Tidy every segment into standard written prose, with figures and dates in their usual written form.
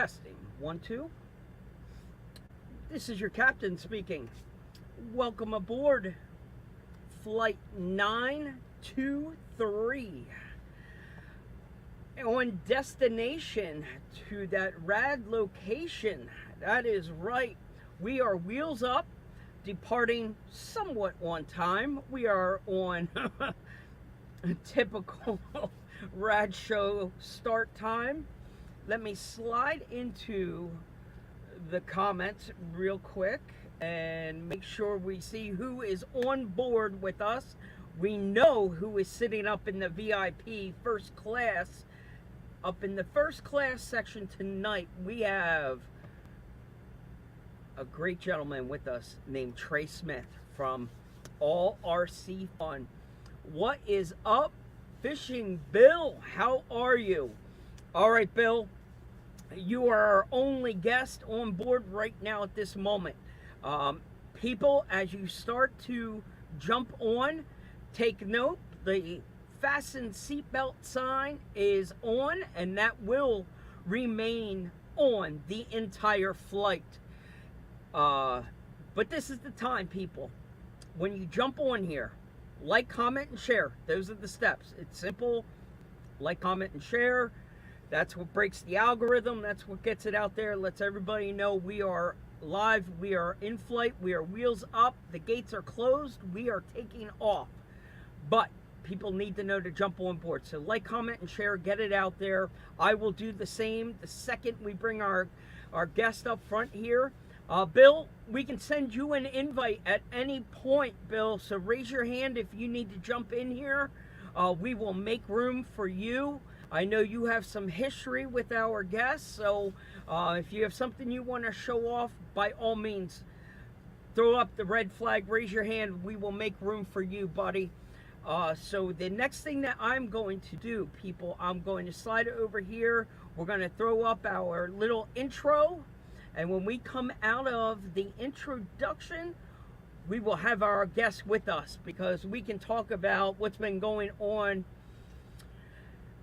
Testing. 1, 2. This is your captain speaking. Welcome aboard Flight 923. On destination to that rad location. That is right. We are wheels up, departing somewhat on time. We are on a typical rad show start time. Let me slide into the comments real quick and make sure we see who is on board with us. We know who is sitting up in the VIP first class. Up in the first class section tonight, we have a great gentleman with us named Trey Smith from All RC Fun. What is up, Fishing Bill? How are you? All right, Bill, you are our only guest on board right now at this moment. People, as you start to jump on, take note. The fasten seatbelt sign is on, and that will remain on the entire flight. But this is the time, people. When you jump on here, like, comment, and share. Those are the steps. It's simple. Like, comment, and share. That's what breaks the algorithm. That's what gets it out there. Lets everybody know we are live. We are in flight. We are wheels up. The gates are closed. We are taking off. But people need to know to jump on board. So like, comment, and share. Get it out there. I will do the same the second we bring our guest up front here. Bill, we can send you an invite at any point, Bill. So raise your hand if you need to jump in here. We will make room for you. I know you have some history with our guests. So if you have something you want to show off, by all means, throw up the red flag, raise your hand. We will make room for you, buddy. So the next thing that I'm going to do, people, I'm going to slide it over here. We're going to throw up our little intro. And when we come out of the introduction, we will have our guests with us because we can talk about what's been going on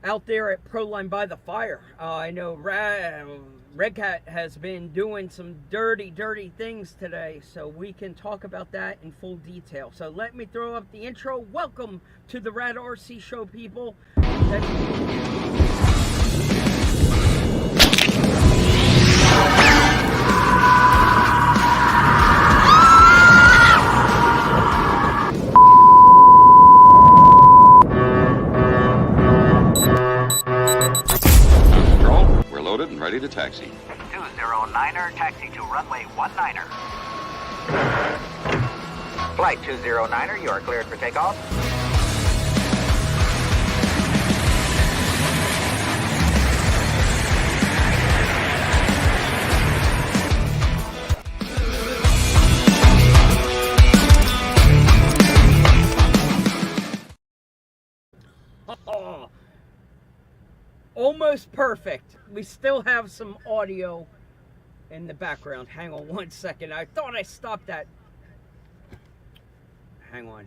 out there at Proline by the Fire. I know Red Cat has been doing some dirty things today, so we can talk about that in full detail. So let me throw up the intro. Welcome to the Rad RC Show, people. And ready to taxi. 209er, taxi to runway 19er. Flight 209er, you are cleared for takeoff. Almost perfect. We still have some audio in the background. Hang on 1 second. I thought I stopped that. Hang on.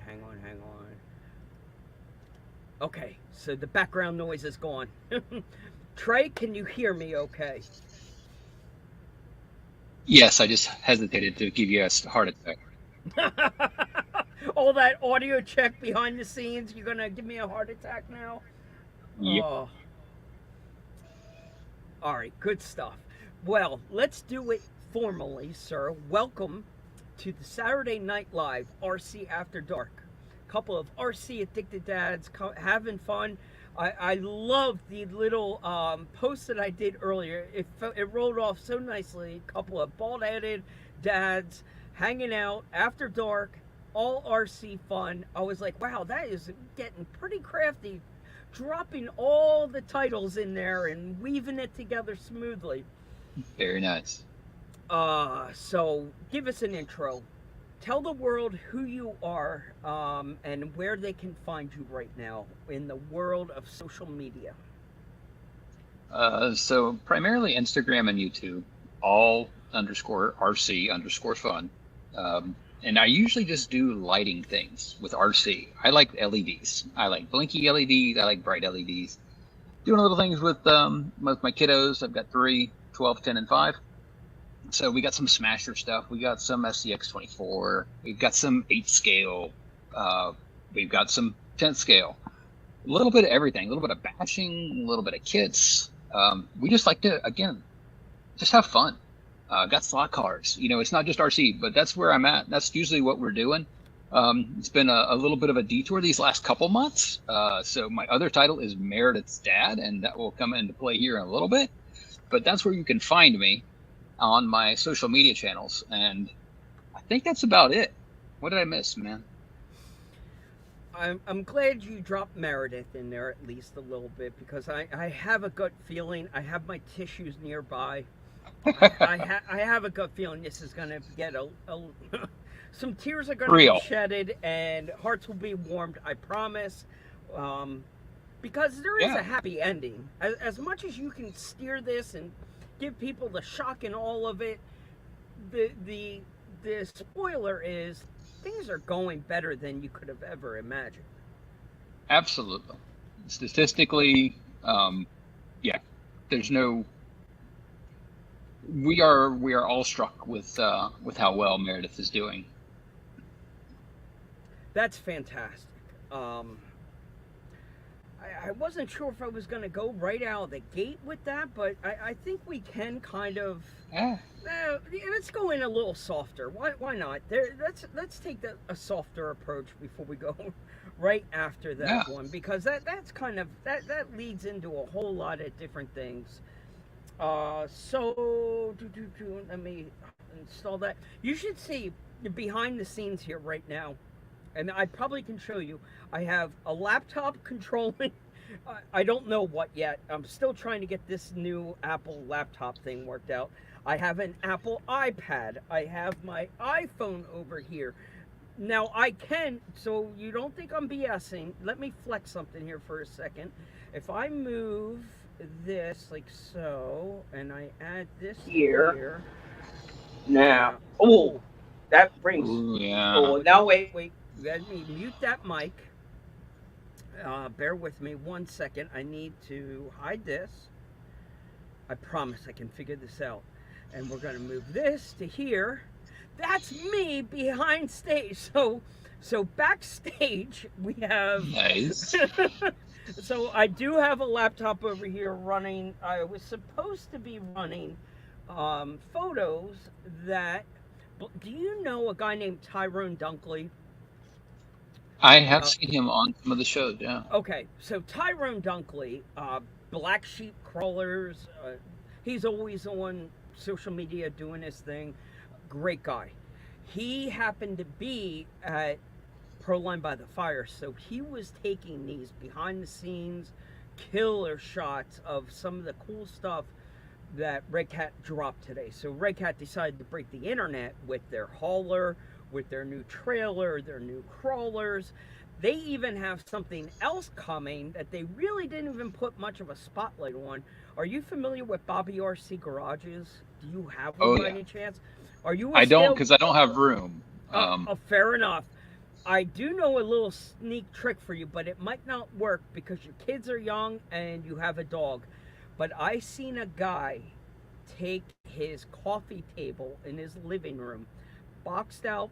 Okay, so the background noise is gone. Trey, can you hear me okay? Yes, I just hesitated to give you a heart attack. All that audio check behind the scenes, you're going to give me a heart attack now? Yep. Oh. All right, good stuff. Well, let's do it formally, sir. Welcome to the Saturday Night Live RC After Dark. A couple of RC addicted dads having fun. I love the little post that I did earlier. It rolled off so nicely. A couple of bald-headed dads hanging out after dark, all RC fun. I was like, wow, that is getting pretty crafty. Dropping all the titles in there and weaving it together smoothly. Very nice. So give us an intro. Tell the world who you are and where they can find you right now in the world of social media. So primarily Instagram and YouTube, all_RC_fun. And I usually just do lighting things with RC. I like LEDs. I like blinky LEDs. I like bright LEDs. Doing little things with my kiddos. I've got 3 12, 10, and 5. So we got some Smasher stuff. We got some SCX-24. We've got some 8 scale. We've got some 10th scale. A little bit of everything. A little bit of bashing. A little bit of kits. We just like to, again, just have fun. Got slot cars. You know, it's not just RC, but that's where I'm at. That's usually what we're doing. It's been a little bit of a detour these last couple months. So my other title is Meredith's Dad, and that will come into play here in a little bit. But that's where you can find me on my social media channels. And I think that's about it. What did I miss, man? I'm glad you dropped Meredith in there at least a little bit, because I have a gut feeling. I have my tissues nearby. I have a gut feeling this is going to get some tears are going to be shedded and hearts will be warmed, I promise. Because there is a happy ending. As much as you can steer this and give people the shock in all of it, the spoiler is things are going better than you could have ever imagined. Absolutely. Statistically, there's no. We are all struck with how well Meredith is doing. That's fantastic. I wasn't sure if I was going to go right out of the gate with that, but I think we can kind of. Let's go in a little softer. Why not? Let's take a softer approach before we go right after that one, because that's kind of that leads into a whole lot of different things. So let me install that. You should see the behind the scenes here right now, and I probably can show you. I have a laptop controlling. I don't know what yet. I'm still trying to get this new Apple laptop thing worked out. I have an Apple iPad. I have my iPhone over here. Now I can, so you don't think I'm BSing, let me flex something here for a second. If I move this like so, and I add this here. Now, that brings, now wait, let me mute that mic. Bear with me 1 second. I need to hide this. I promise I can figure this out. And we're going to move this to here. That's me behind stage. So backstage we have. Nice. So I do have a laptop over here running. I was supposed to be running photos that. Do you know a guy named Tyrone Dunkley? I have seen him on some of the shows, yeah. Okay, so Tyrone Dunkley, Black Sheep Crawlers, he's always on social media doing his thing. Great guy. He happened to be at Proline by the Fire, so he was taking these behind the scenes killer shots of some of the cool stuff that Red Cat dropped today. So Red Cat decided to break the internet with their hauler, with their new trailer, their new crawlers. They even have something else coming that they really didn't even put much of a spotlight on. Are you familiar with Bobby RC Garages? Do you have one by any chance? Are you? I don't, because I don't have room. Fair enough. I do know a little sneak trick for you, but it might not work because your kids are young and you have a dog. But I seen a guy take his coffee table in his living room, boxed out,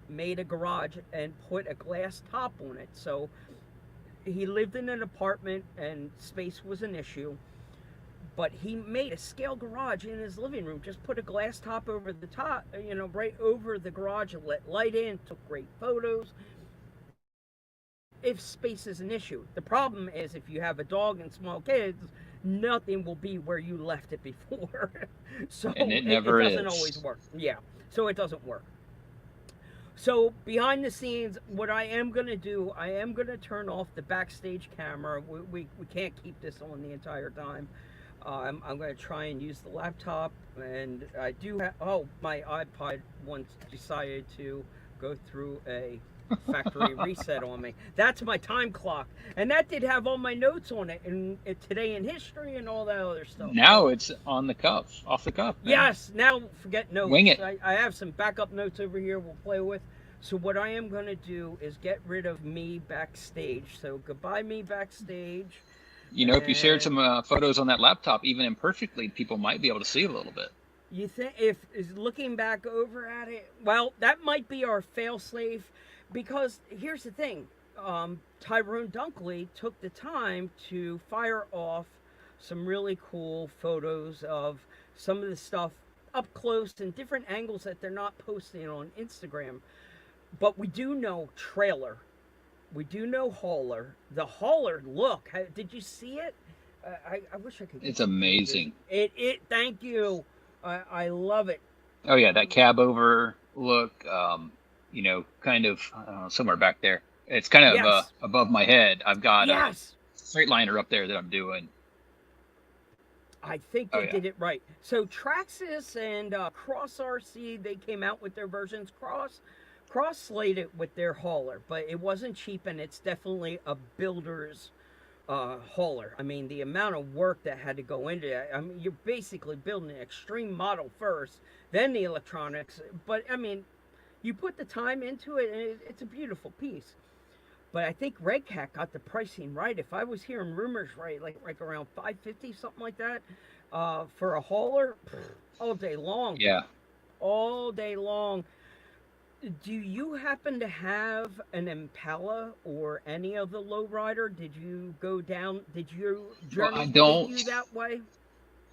made a garage, and put a glass top on it. So he lived in an apartment and space was an issue, but he made a scale garage in his living room, just put a glass top over the top, right over the garage, and let light in, took great photos. If space is an issue, the problem is if you have a dog and small kids, nothing will be where you left it before. So and it doesn't always work. Yeah, so it doesn't work. So behind the scenes, what I am going to do, I am going to turn off the backstage camera. We can't keep this on the entire time. I'm going to try and use the laptop, and I do have, my iPod once decided to go through a factory reset on me. That's my time clock, and that did have all my notes on it, and today in history and all that other stuff. Now it's on the cuff, off the cuff. Man. Yes, now forget notes. Wing it. I have some backup notes over here we'll play with. So what I am going to do is get rid of me backstage. So goodbye me backstage. You know, if you shared some And photos on that laptop, even imperfectly, people might be able to see a little bit. you think if is looking back over at it, well, that might be our failsafe, because here's the thing: Tyrone Dunkley took the time to fire off some really cool photos of some of the stuff up close and different angles that they're not posting on Instagram. But we do know trailer. We do know hauler. The hauler look. Did you see it? I wish I could get It's some images. amazing. It. Thank you. I love it. Oh yeah, that cab over look. You know, kind of somewhere back there. It's kind of Yes. above my head. I've got a Yes. Freightliner up there that I'm doing. I think Oh they yeah. did it right. So Traxxas and Cross RC, they came out with their versions. Cross slated with their hauler, but it wasn't cheap, and it's definitely a builder's hauler. I mean, the amount of work that had to go into it. I mean, you're basically building an extreme model first, then the electronics. But I mean, you put the time into it, and it's a beautiful piece. But I think Red Cat got the pricing right. If I was hearing rumors right, like around 550, something like that, for a hauler, all day long, Yeah. all day long. Do you happen to have an Impala or any of the lowrider? Did you go down? Did your Well, journey I take don't. you that way?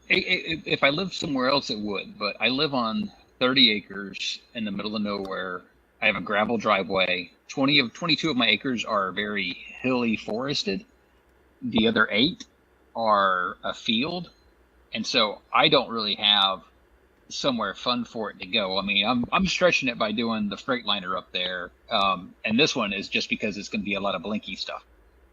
If I lived somewhere else, it would. But I live on 30 acres in the middle of nowhere. I have a gravel driveway. 22 of my acres are very hilly forested. The other 8 are a field, and so I don't really have somewhere fun for it to go. I mean, I'm stretching it by doing the Freightliner up there, and this one is just because it's going to be a lot of blinky stuff.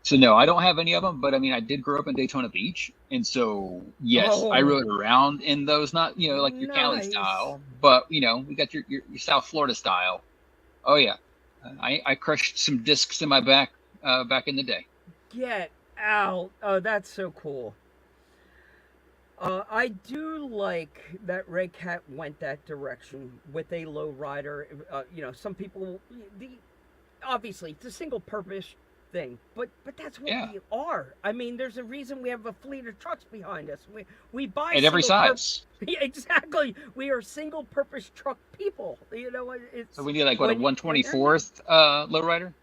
So no, I don't have any of them. But I mean, I did grow up in Daytona Beach, and so yes, I rode Oh, around in those. Not like your Cali nice. style, but we got your South Florida style. Oh yeah, I crushed some discs in my back back in the day. Get out. Oh, that's so cool. I do like that Red Cat went that direction with a low rider. Some people, the obviously it's a single purpose thing, but that's what Yeah, we are. I mean, there's a reason we have a fleet of trucks behind us. We buy and every single purpose. size. Yeah, exactly. We are single purpose truck people. So It's we need like what, a when you're young. 1/24th lowrider.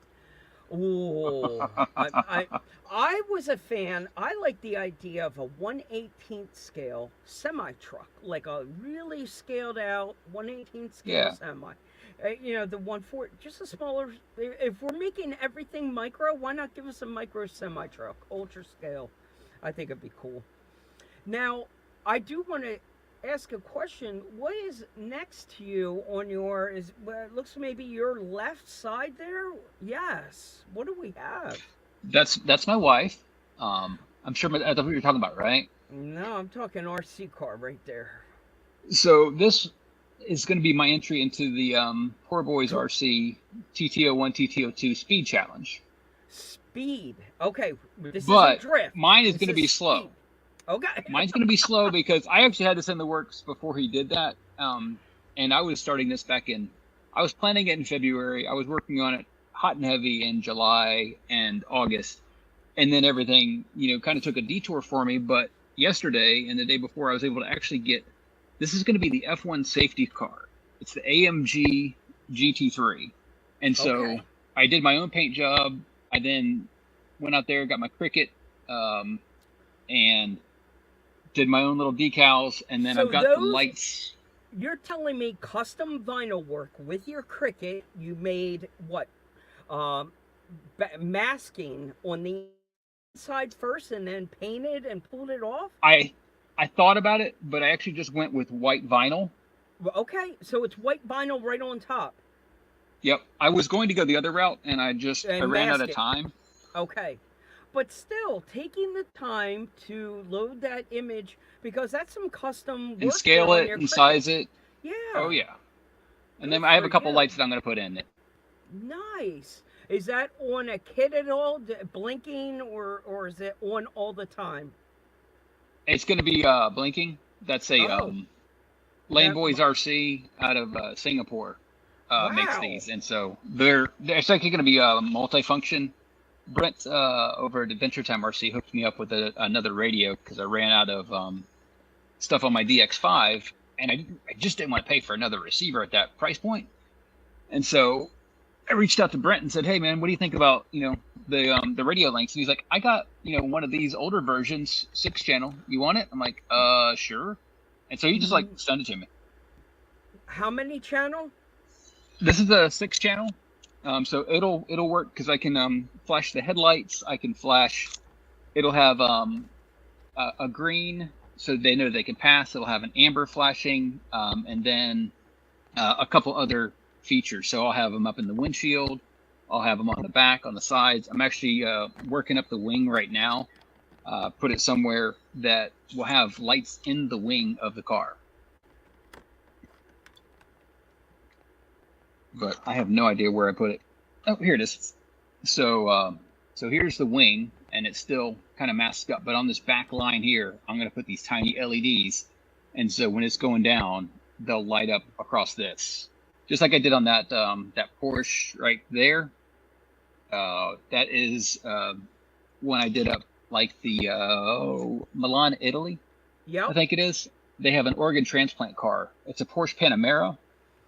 Oh, I was a fan. I like the idea of a 1/18th scale semi truck, like a really scaled out 1/18th scale Yeah. semi. The 1/4, just a smaller. If we're making everything micro, why not give us a micro semi truck, ultra scale? I think it'd be cool. Now, I do want to ask a question. What is next to you on your it looks maybe your left side there? Yes. What do we have? That's my wife. I'm sure that's what you're talking about, right? No, I'm talking RC car right there. So this is going to be my entry into the Poor Boys Cool. RC TTO1 TTO2 Speed Challenge. Speed. Okay, this isn't But drift. mine is This going to is be speed. slow. Okay. Mine's going to be slow because I actually had this in the works before he did that. And I was starting this I was planning it in February. I was working on it hot and heavy in July and August. And then everything, kind of took a detour for me. But yesterday and the day before, I was able to actually this is going to be the F1 safety car. It's the AMG GT3. And so Okay. I did my own paint job. I then went out there, got my Cricut, and did my own little decals, and then So I've got the those lights. you're telling me custom vinyl work with your Cricut, you made what? Um Masking on the inside first and then painted and pulled it off? I thought about it, but I actually just went with white vinyl. Well, okay, so it's white vinyl right on top Yep, I was going to go the other route, and I and ran out mask of it. time Okay. But still, taking the time to load that image, because that's some custom and work there scale on it your and Cricut. size it. Oh Yeah, yeah, and good then I have for a couple you. lights that I'm going to put in it. Nice. Is that on a kit at all, blinking, or is it on all the time? It's going to be blinking. That's a Oh, Lane that, Boys RC out of Singapore makes wow. these, and so it's actually going to be multifunction. Brent over at Adventure Time RC hooked me up with another radio because I ran out of stuff on my DX5, and I just didn't want to pay for another receiver at that price point. And so I reached out to Brent and said, "Hey man, what do you think about the radio links?" And he's like, "I got one of these older versions, 6-channel. You want it?" I'm like, sure." And so he just like sent it to me. How many channel? This is a 6-channel. So it'll work because I can flash the headlights. I can flash. It'll have a green, so they know they can pass. It'll have an amber flashing, and then a couple other features. So I'll have them up in the windshield. I'll have them on the back, on the sides. I'm actually working up the wing right now. Put it somewhere that will have lights in the wing of the car. But I have no idea where I put it. Oh, here it is. So here's the wing, and it's still kind of masked up. But on this back line here, I'm going to put these tiny LEDs. And so when it's going down, they'll light up across this. Just like I did on that Porsche right there. That is when I did up like the Milan, Italy. Yeah, I think it is. They have an organ transplant car. It's a Porsche Panamera,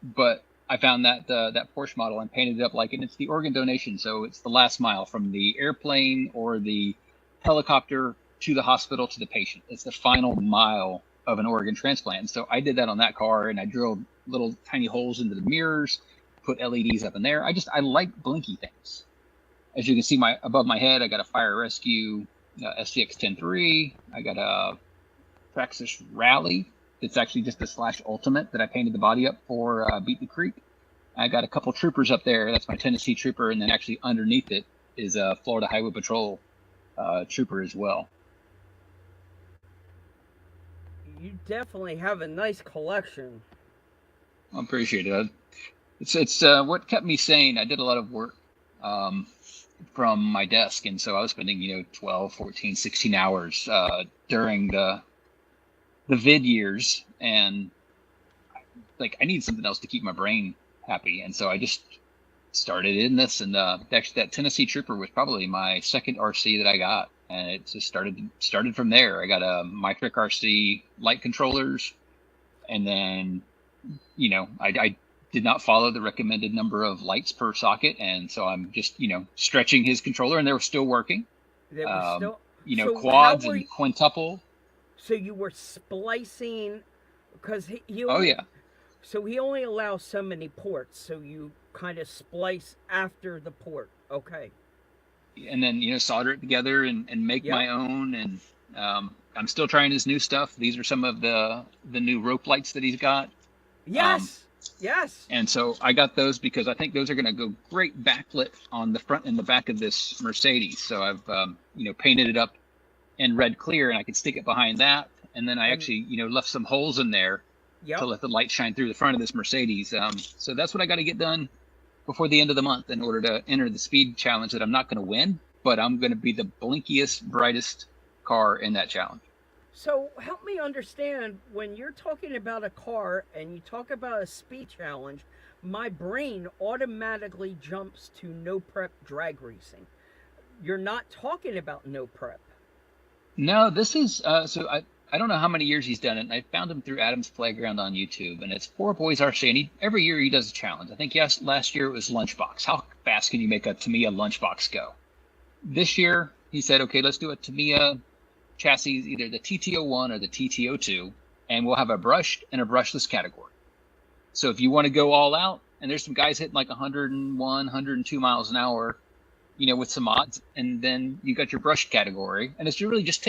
but I found that Porsche model and painted it up like it. And it's the organ donation, so it's the last mile from the airplane or the helicopter to the hospital to the patient. It's the final mile of an organ transplant. And so I did that on that car, and I drilled little tiny holes into the mirrors, put LEDs up in there. I like blinky things. As you can see, above my head, I got a Fire Rescue STX 10.3. I got a Praxis Rally. It's actually just a Slash Ultimate that I painted the body up for Beat the Creek. I got a couple troopers up there. That's my Tennessee Trooper, and then actually underneath it is a Florida Highway Patrol Trooper as well. you definitely have a nice collection. I appreciate it. It's what kept me sane. I did a lot of work from my desk, and so I was spending 12, 14, 16 hours during the vid years, and I need something else to keep my brain happy, and so I just started in this, and actually that Tennessee Trooper was probably my second RC that I got, and it just started from there. I got a MyTrick RC light controllers, and then I did not follow the recommended number of lights per socket, and so I'm just stretching his controller, and they were still working. They were still, so quads and quintuple. So you were splicing, because he Oh yeah. So he only allows so many ports, so you kind of splice after the port. Okay. And then solder it together and make my own, and I'm still trying his new stuff. These are some of the new rope lights that he's got. Yes. Yes. And so I got those because I think those are going to go great backlit on the front and the back of this Mercedes. So I've painted it up in red clear, and I could stick it behind that. And then I actually left some holes in there to let the light shine through the front of this Mercedes. So that's what I got to get done before the end of the month in order to enter the speed challenge that I'm not going to win, but I'm going to be the blinkiest, brightest car in that challenge. So help me understand, when you're talking about a car and you talk about a speed challenge, my brain automatically jumps to no prep drag racing. You're not talking about no prep. No, this is so I don't know how many years he's done it, and I found him through Adam's Playground on YouTube, and it's Four Boys RC, and every year he does a challenge. I think last year it was Lunchbox. How fast can you make a Tamiya Lunchbox go? This year he said, okay, let's do a Tamiya chassis, either the TT01 or the TT02, and we'll have a brushed and a brushless category. So if you want to go all out, and there's some guys hitting like 101, 102 miles an hour, with some mods, and then you got your brushed category, and it's really just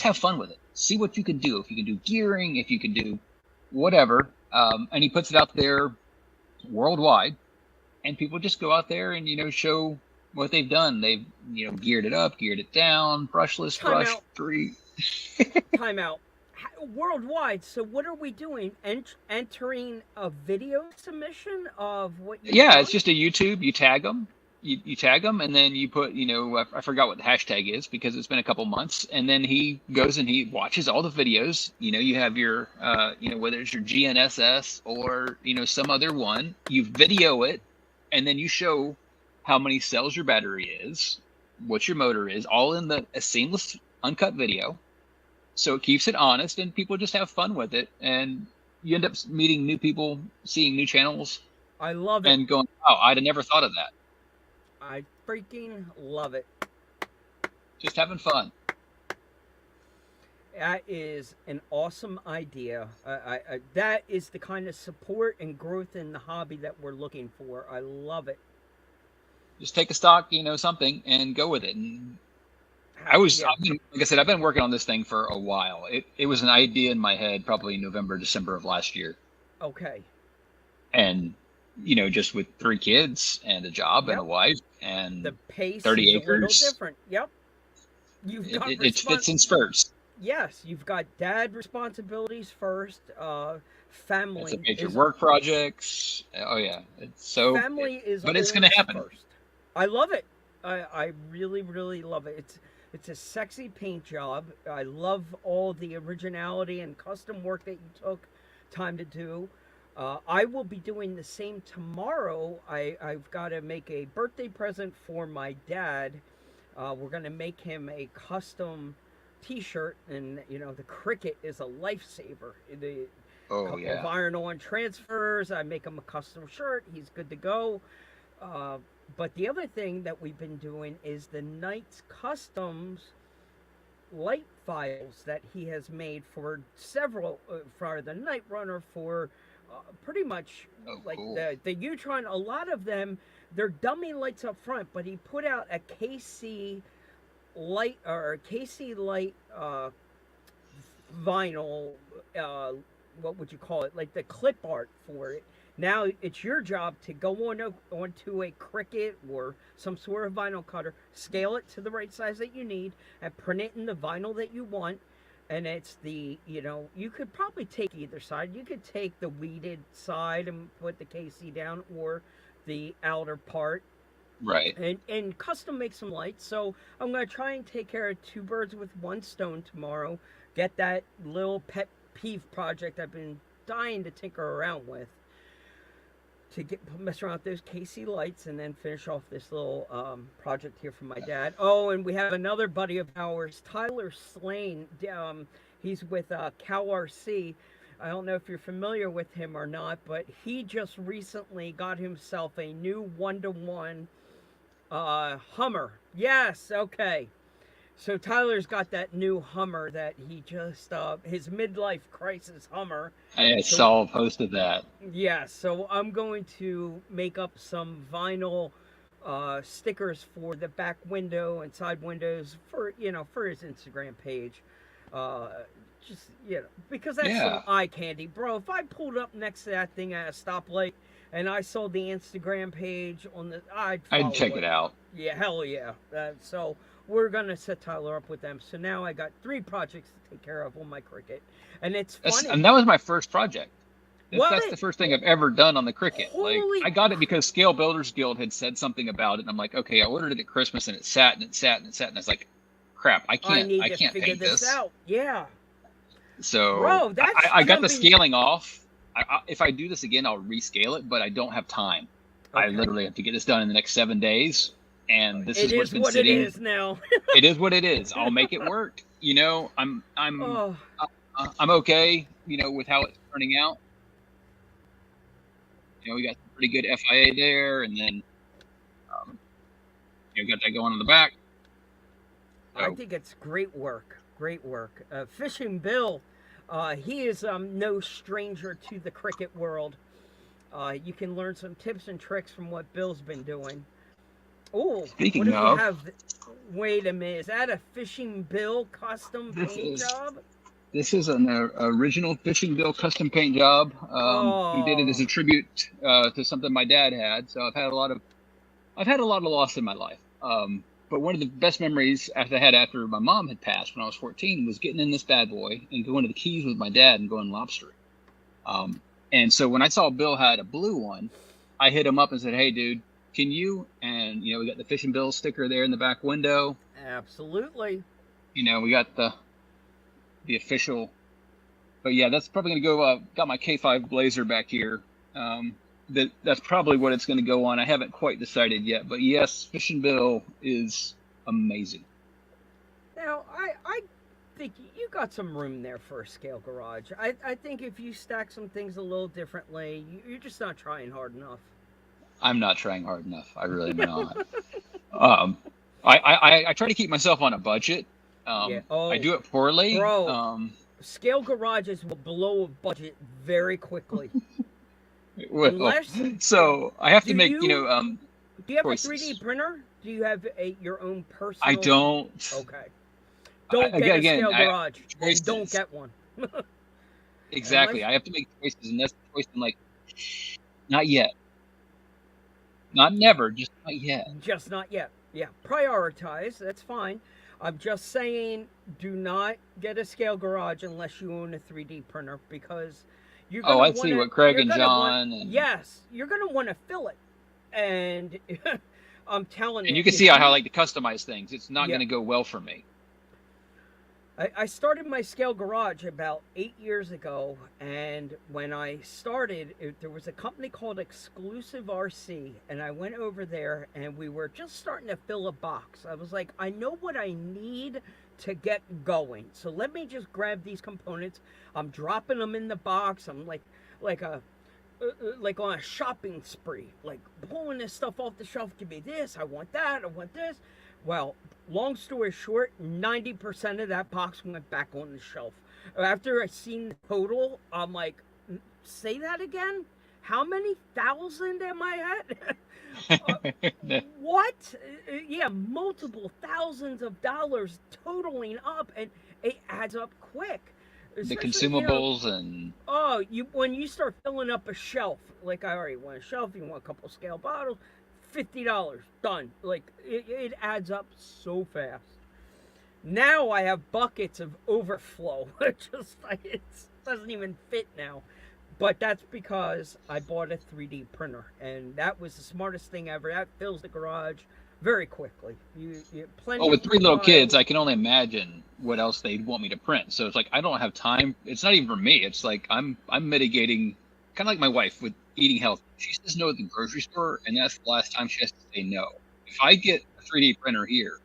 have fun with it. See what you can do. If you can do gearing, if you can do whatever, and he puts it out there worldwide, and people just go out there and show what they've done. They've geared it up, geared it down, brushless, brush free. Time out. Worldwide. So what are we doing? Entering a video submission of what? It's just a YouTube. You tag them. You tag them, and then you put, I forgot what the hashtag is because it's been a couple months, and then he goes and he watches all the videos. You have your, whether it's your GNSS or, some other one, you video it, and then you show how many cells your battery is, what your motor is, all in a seamless, uncut video. So it keeps it honest, and people just have fun with it. And you end up meeting new people, seeing new channels, I love it. and going, "Oh, I'd have never thought of that." I freaking love it. Just having fun. That is an awesome idea. That is the kind of support and growth in the hobby that we're looking for. I love it. Just take a stock, something, and go with it. And like I said, I've been working on this thing for a while. It was an idea in my head probably November, December of last year. Okay. And, just with 3 kids and a job and a wife and the pace 30 is acres. a little different. Yep. It fits in spurts. Yes, you've got dad responsibilities first. Family. It's a major work projects. Oh yeah, but it's going to happen. First. I love it. I really, really love it. It's a sexy paint job. I love all the originality and custom work that you took time to do. I will be doing the same tomorrow. I've got to make a birthday present for my dad. We're going to make him a custom T-shirt, and the cricket is a lifesaver. The couple of iron-on transfers. I make him a custom shirt. He's good to go. But the other thing that we've been doing is the Knights Customs light files that he has made for several, for the Night Runner, for pretty much cool. the Utron. A lot of them, they're dummy lights up front, but he put out a KC light or KC light vinyl. What would you call it? Like the clip art for it. Now it's your job to go onto a Cricut or some sort of vinyl cutter, scale it to the right size that you need, and print it in the vinyl that you want. And it's you could probably take either side. You could take the weeded side and put the KC down, or the outer part. Right. And custom make some lights. So I'm going to try and take care of 2 birds with 1 stone tomorrow. Get that little pet peeve project I've been dying to tinker around with, to mess around with those KC lights, and then finish off this little project here for my dad. Oh, and we have another buddy of ours, Tyler Slane. He's with Cal RC. I don't know if you're familiar with him or not, but he just recently got himself a new 1-to-1 Hummer. Yes, okay. So Tyler's got that new Hummer that he just, his midlife crisis Hummer. I saw a post of that. Yeah, so I'm going to make up some vinyl stickers for the back window and side windows for his Instagram page. Because that's some eye candy. Bro, if I pulled up next to that thing at a stoplight and I saw the Instagram page I'd check it out. Yeah, hell yeah. So we're going to set Tyler up with them. So now I got 3 projects to take care of on my Cricut. And it's funny. And that was my first project. That's the first thing I've ever done on the Cricut. I got it because Scale Builders Guild had said something about it. And I'm like, okay, I ordered it at Christmas, and it sat and it sat and it sat. And I was like, crap, I can't figure paint this out. Yeah. So bro, I got the scaling off. If I do this again, I'll rescale it, but I don't have time. Okay. I literally have to get this done in the next 7 days. And this is what's been sitting. It is now. It is what it is. I'll make it work. I'm okay. With how it's turning out. We got some pretty good FIA there, and then got that going on the back. So. I think it's great work. Great work. Fishing Bill, he is no stranger to the Cricut world. You can learn some tips and tricks from what Bill's been doing. Oh, speaking of, wait a minute. Is that a Fishing Bill custom paint job? This is an original Fishing Bill custom paint job. He did it as a tribute to something my dad had. So I've had a lot of loss in my life. But one of the best memories I had after my mom had passed when I was 14 was getting in this bad boy and going to the Keys with my dad and going lobstering. And so when I saw Bill had a blue one, I hit him up and said, "Hey, dude, can you?" And we got the Fishing Bill sticker there in the back window. Absolutely. We got the official. But yeah, that's probably gonna go. Got my K5 Blazer back here. that's probably what it's going to go on. I haven't quite decided yet, but yes, Fish and Bill is amazing. Now, I think you got some room there for a scale garage. I think if you stack some things a little differently, you're just not trying hard enough. I'm not trying hard enough. I really am not. I try to keep myself on a budget. Yeah. I do it poorly. Bro, scale garages will blow a budget very quickly. Unless, so I have to make, do you have choices. a 3D printer? Do you have your own personal? I don't. Okay. Don't get a scale garage. And don't choices. get one. Exactly. I have to make choices, and that's the choice. I'm like, not yet. Not never, just not yet. Just not yet. Yeah. Prioritize. That's fine. I'm just saying, do not get a scale garage unless you own a 3D printer, because you're gonna I see what Craig and John. Yes, you're gonna want to fill it, and I'm telling you. And you can see how I like to customize things. It's not going to go well for me. I started my scale garage about 8 years ago, and when I started, there was a company called Exclusive RC, and I went over there, and we were just starting to fill a box. I was like, I know what I need to get going, so let me just grab these components. I'm dropping them in the box. I'm like on a shopping spree, like pulling this stuff off the shelf. Give me this. I want that. I want this. Well, long story short, 90% of that box went back on the shelf. After I seen the total, I'm like, say that again? How many thousand am I at? What? Yeah, multiple thousands of dollars totaling up, and it adds up quick. The consumables and... Oh, when you start filling up a shelf, like I already want a shelf, you want a couple scale bottles, $50, done. Like, it adds up so fast. Now I have buckets of overflow. It doesn't even fit now. But that's because I bought a 3D printer, and that was the smartest thing ever. That fills the garage very quickly. You plenty. Oh, with 3 little kids, I can only imagine what else they'd want me to print. So it's like I don't have time. It's not even for me. It's like I'm mitigating, kind of like my wife with eating healthy. She says no at the grocery store, and that's the last time she has to say no. If I get a 3D printer here,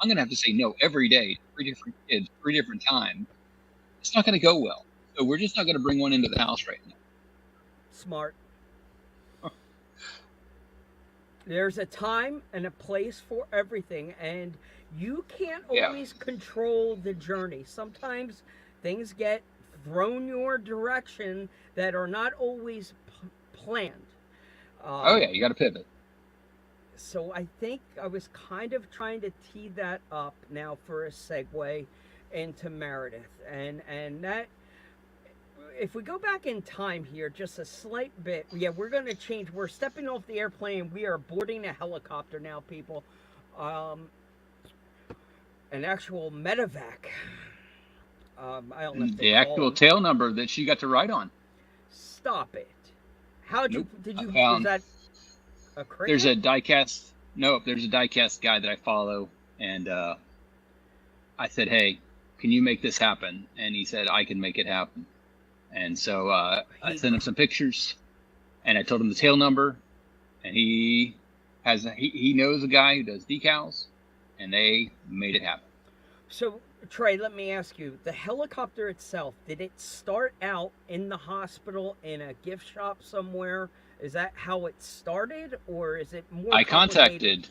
I'm gonna have to say no every day, 3 different kids, 3 different times. It's not gonna go well. So we're just not gonna bring one into the house right now. Smart. There's a time and a place for everything, and you can't always control the journey. Sometimes things get thrown your direction that are not always planned. You got to pivot. So I think I was kind of trying to tee that up now for a segue into Meredith, and that. If we go back in time here, just a slight bit, we're going to change. We're stepping off the airplane. We are boarding a helicopter now, people. An actual medevac. I don't know if the actual tail number that she got to ride on. Stop it. How did you, was that a cricket? There's a diecast. Nope, there's a diecast guy that I follow, and I said, hey, can you make this happen? And he said, I can make it happen. And so I sent him some pictures, and I told him the tail number, and he knows a guy who does decals, and they made it happen. So, Trey, let me ask you, the helicopter itself, did it start out in the hospital in a gift shop somewhere? Is that how it started, or is it more complicated?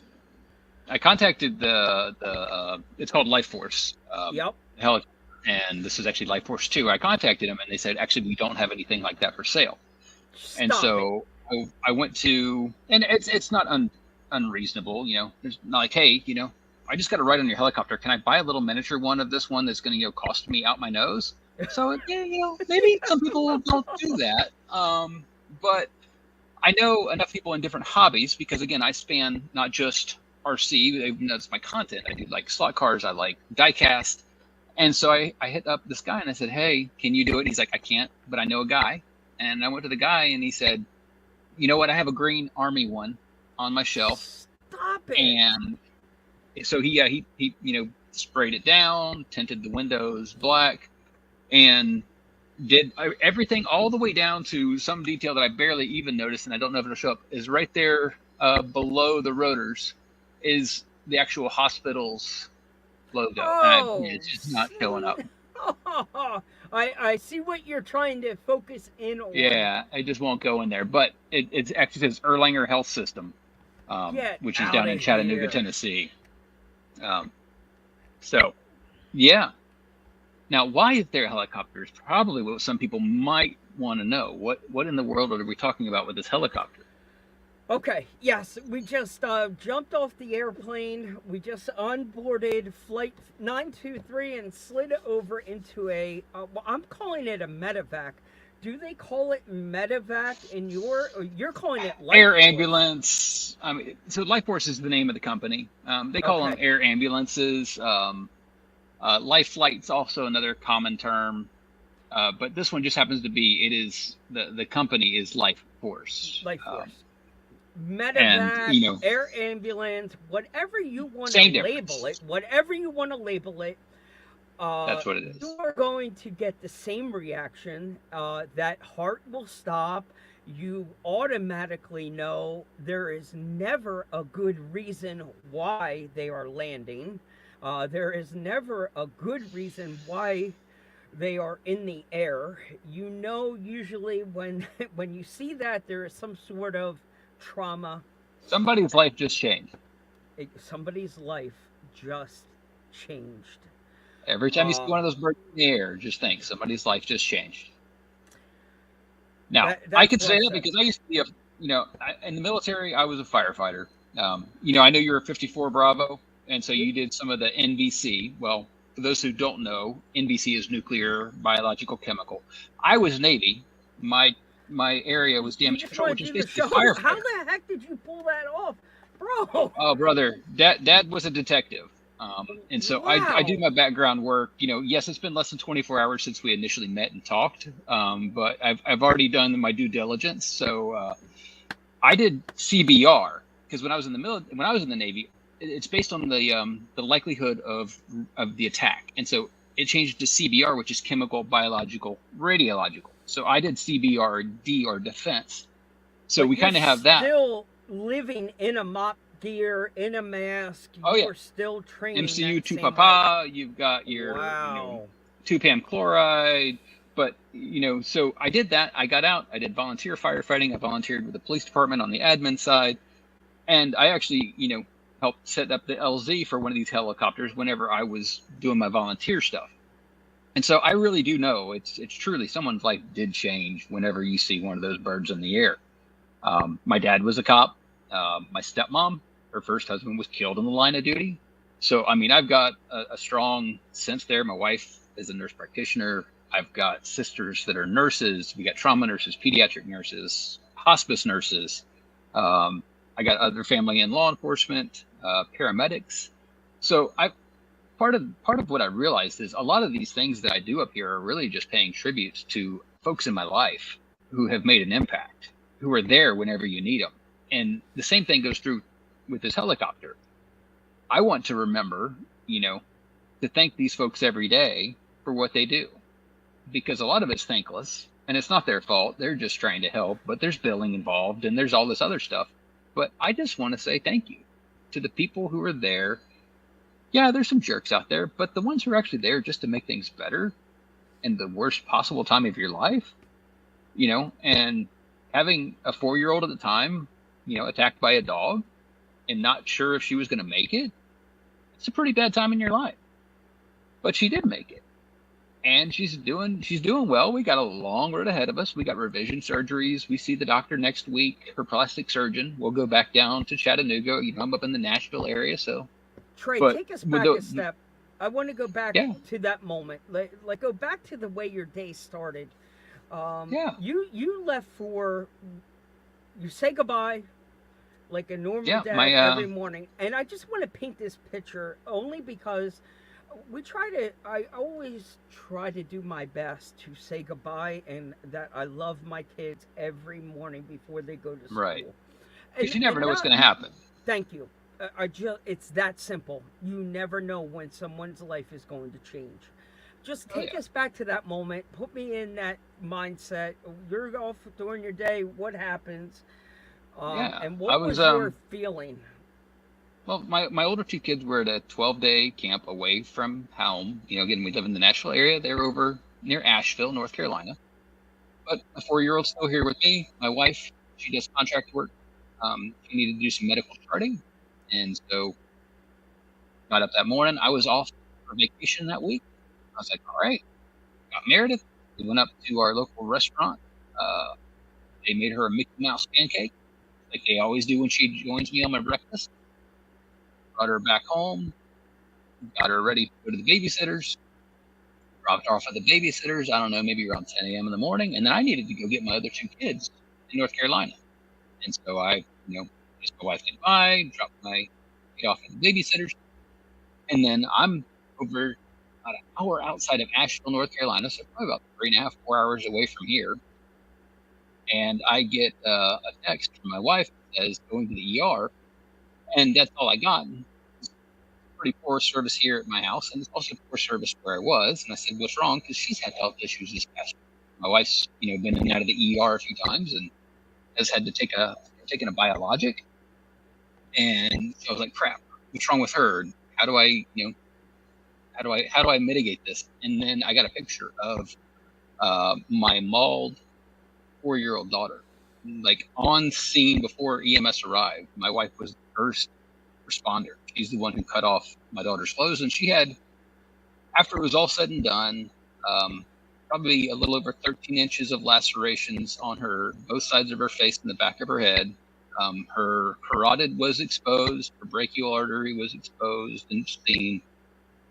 I contacted the it's called Life Force. Helicopter. And this is actually Life Force 2. I contacted them, and they said, actually, we don't have anything like that for sale. I went to, and it's not unreasonable, There's not like, hey, I just got to ride on your helicopter. Can I buy a little miniature one of this one that's going to cost me out my nose? So maybe some people don't do that. But I know enough people in different hobbies because again, I span not just RC. That's my content. I do like slot cars. I like diecast. And so I hit up this guy and I said, hey, can you do it? And he's like, I can't, but I know a guy. And I went to the guy and he said, you know what? I have a green Army one on my shelf. Stop it. And so he sprayed it down, tinted the windows black. And did everything all the way down to some detail that I barely even noticed, and I don't know if it'll show up, is right there below the rotors is the actual hospital's logo. And Oh, it's just not showing up. I see what you're trying to focus in on. Yeah, it just won't go in there. But it actually says Erlanger Health System, Get which is down outta in Chattanooga, here. Tennessee. So, yeah. Now, why is there a helicopter is probably what some people might want to know. What in the world are we talking about with this helicopter? Okay, yes, we just jumped off the airplane. We just onboarded Flight 923 and slid over into well, I'm calling it a medevac. Do they call it medevac in you're calling it life Air force? ambulance. I mean, so Life Force is the name of the company. They call them Okay. air ambulances. Life flight's also another common term. But this one just happens to be, it is, the company is Life Force. Life force. And, Medevac, air ambulance, whatever you want to same label it, whatever you want to label it, that's what it is. you are going to get the same reaction. That heart will stop. You automatically know there is never a good reason why they are landing. There is never a good reason why they are in the air. You know, usually when when you see that, there is some sort of trauma. Somebody's life just changed. Somebody's life just changed. Every time you see one of those birds in the air, just think somebody's life just changed. Now, That's I can say well that said. because I used to be in the military, I was a firefighter. I know you're a 54 Bravo, and so you did some of the NBC. Well, for those who don't know, NBC is nuclear, biological, chemical. I was Navy. My area was You damage just control, want which to is do the basically show. firefighter. How the heck did you pull that off, bro? Oh, brother, Dad was a detective. And so I do Wow. my background work. Yes, it's been less than 24 hours since we initially met and talked, but I've already done my due diligence. So I did CBR because when I was in the Navy, it's based on the likelihood of the attack, and so it changed to CBR, which is chemical, biological, radiological. So I did CBRD or defense. So But we kind of have that. Still living in a mop gear, in a mask. Oh, yeah. You're still training. MCU that 2 same Papa, you've got way. your Wow. 2-PAM chloride. But, so I did that. I got out. I did volunteer firefighting. I volunteered with the police department on the admin side. And I actually, helped set up the LZ for one of these helicopters whenever I was doing my volunteer stuff. And so I really do know it's truly someone's life did change whenever you see one of those birds in the air. My dad was a cop. My stepmom, her first husband, was killed in the line of duty. So, I mean, I've got a strong sense there. My wife is a nurse practitioner. I've got sisters that are nurses. We got trauma nurses, pediatric nurses, hospice nurses. I got other family in law enforcement, paramedics. So part of what I realized is a lot of these things that I do up here are really just paying tributes to folks in my life who have made an impact, who are there whenever you need them. And the same thing goes through with this helicopter. I want to remember, to thank these folks every day for what they do, because a lot of it's thankless and it's not their fault. They're just trying to help, but there's billing involved and there's all this other stuff. But I just want to say thank you to the people who are there. Yeah, there's some jerks out there, but the ones who are actually there just to make things better in the worst possible time of your life, and having a 4-year-old at the time, attacked by a dog and not sure if she was going to make it, it's a pretty bad time in your life. But she did make it. And she's doing well. We got a long road ahead of us. We got revision surgeries. We see the doctor next week, her plastic surgeon. We'll go back down to Chattanooga. I'm up in the Nashville area, so. Trey, But take us with back the- a step. I want to go back Yeah. to that moment. Like go back to the way your day started. Yeah. You left you say goodbye like a normal Yeah, dad my, every morning. And I just want to paint this picture only because I always try to do my best to say goodbye and that I love my kids every morning before they go to school. Right. Because you never know what's going to happen. Thank you. It's that simple. You never know when someone's life is going to change. just Oh, take yeah. us back to that moment. Put me in that mindset. You're off during your day. What happens? Yeah. And I what was was your feeling? well, my older two kids were at a 12-day camp away from home. Again, we live in the Nashville area. They're over near Asheville, North Carolina. But my 4-year-old's still here with me. My wife, she does contract work. She needed to do some medical charting, and so got up that morning. I was off for vacation that week. I was like, all right, got Meredith. We went up to our local restaurant. Uh, they made her a Mickey Mouse pancake, like they always do when she joins me on my breakfast. Brought her back home, got her ready to go to the babysitters, dropped her off at the babysitters, I don't know, maybe around 10 a.m. in the morning. And then I needed to go get my other two kids in North Carolina. And so I, just my wife goodbye, dropped my kid off at the babysitters. And then I'm over about an hour outside of Asheville, North Carolina, so probably about 3.5, 4 hours away from here. And I get a text from my wife that says going to the ER. And that's all I got. It's pretty poor service here at my house, and it's also poor service where I was. And I said, "What's wrong?" Because she's had health issues this past week. My wife's, been in and out of the ER a few times, and has had to taken a biologic. And so I was like, "Crap, what's wrong with her? How do I, how do I mitigate this?" And then I got a picture of my mauled 4-year-old daughter, like on scene before EMS arrived. My wife was the first responder. She's the one who cut off my daughter's clothes, and she had, after it was all said and done, probably a little over 13 inches of lacerations on both sides of her face and the back of her head. Her carotid was exposed, her brachial artery was exposed and seen.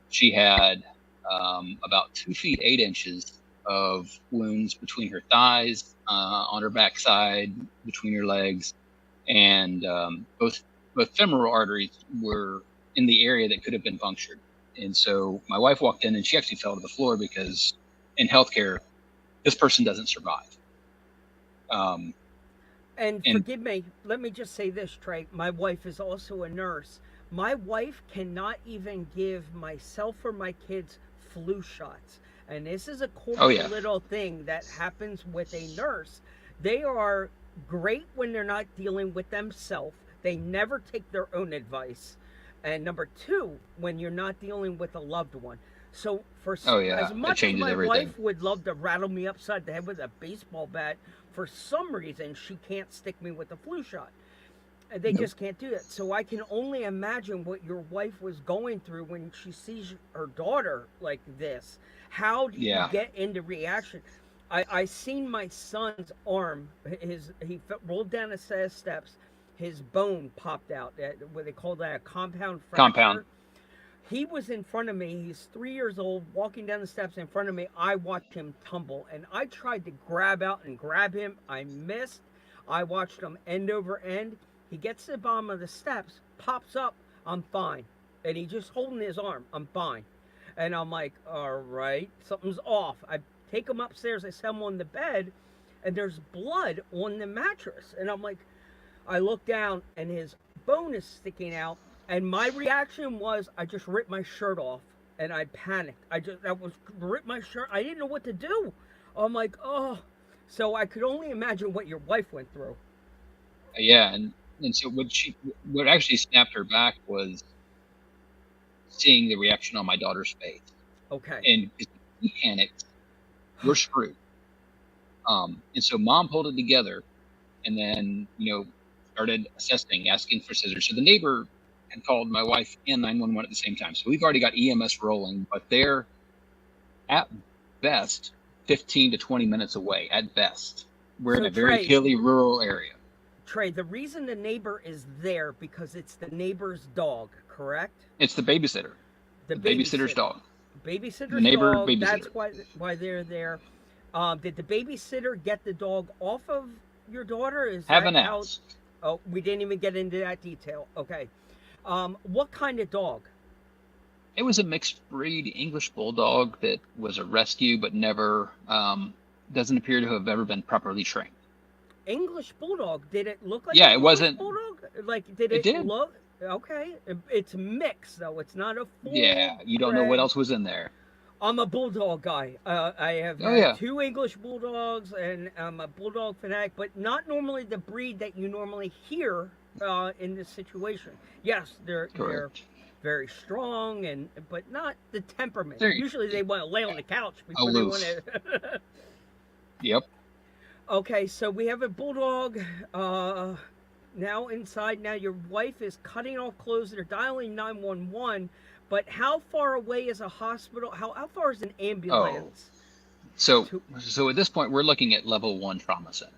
She had about 2 feet 8 inches of wounds between her thighs, on her backside, between her legs, and both femoral arteries were in the area that could have been punctured. And so my wife walked in and she actually fell to the floor because in healthcare, this person doesn't survive. And forgive me, let me just say this, Trey. My wife is also a nurse. My wife cannot even give myself or my kids flu shots. And this is a cool little thing that happens with a nurse. They are great when they're not dealing with themselves. They never take their own advice. And number two, when you're not dealing with a loved one. So as much as my wife would love to rattle me upside the head with a baseball bat, for some reason she can't stick me with a flu shot. They just can't do that. So I can only imagine what your wife was going through when she sees her daughter like this. How do you get into reaction? I seen my son's arm. He rolled down a set of steps. His bone popped out. What they call that, a compound fracture. He was in front of me. He's 3 years old, walking down the steps in front of me. I watched him tumble, and I tried to grab him. I missed. I watched him end over end. He gets to the bottom of the steps, pops up. I'm fine. And he just holding his arm. I'm fine. And I'm like, all right, something's off. I take him upstairs. I set him on the bed, and there's blood on the mattress. And I'm like, I look down, and his bone is sticking out. And my reaction was, I just ripped my shirt off, and I panicked. I ripped my shirt. I didn't know what to do. I'm like, oh. So I could only imagine what your wife went through. Yeah, and so what actually snapped her back was seeing the reaction on my daughter's face. Okay. And he panicked. We're screwed. And so mom pulled it together, and then started assessing, asking for scissors. So the neighbor had called my wife and 911 at the same time. So we've already got EMS rolling, but they're at best 15 to 20 minutes away. At best, we're in a very hilly, rural area. Trey, the reason the neighbor is there because it's the neighbor's dog, correct? It's the babysitter. The babysitter's dog. Babysitter's neighbor dog. Babysitter. That's why they're there. Did the babysitter get the dog off of your daughter? Haven't asked. Oh, we didn't even get into that detail. Okay. What kind of dog? It was a mixed breed English bulldog that was a rescue, but never doesn't appear to have ever been properly trained. English bulldog? Did it look like? Yeah, it wasn't. Bulldog? Like, did it look? Okay, it's mixed though. It's not a full. Yeah, you don't know what else was in there. I'm a bulldog guy. I have Oh had yeah, 2 English bulldogs, and I'm a bulldog fanatic, but not normally the breed that you normally hear in this situation. Yes, they're correct. very strong, but not the temperament. They're Usually they want to lay on the couch before they want aloof. to. Yep. Okay, so we have a bulldog now inside. Now your wife is cutting off clothes. They're dialing 911. But how far away is a hospital? How far is an ambulance? So, To, so at this point, we're looking at level 1 trauma center.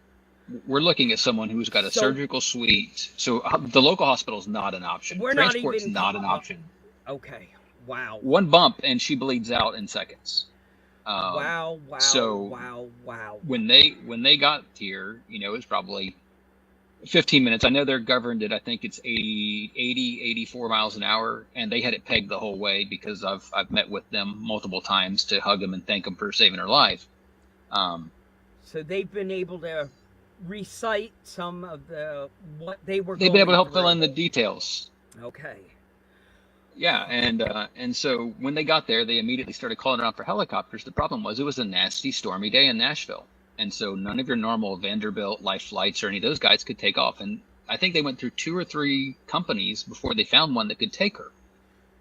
We're looking at someone who's got a so surgical suite. So the local hospital is not an option. we're not Transport's even. not an option. Okay. Wow. One bump and she bleeds out in seconds. Wow. Wow. So Wow. Wow. when they got here, it was probably 15 minutes. I know they're governed at, I think it's 84 miles an hour, and they had it pegged the whole way because I've met with them multiple times to hug them and thank them for saving her life. So they've been able to recite some of what they were. They've been able to help through. fill in the details. Okay. Yeah, and so when they got there, they immediately started calling around for helicopters. The problem was it was a nasty, stormy day in Nashville. And so none of your normal Vanderbilt, Life Flights, or any of those guys could take off. And I think they went through 2 or 3 companies before they found one that could take her.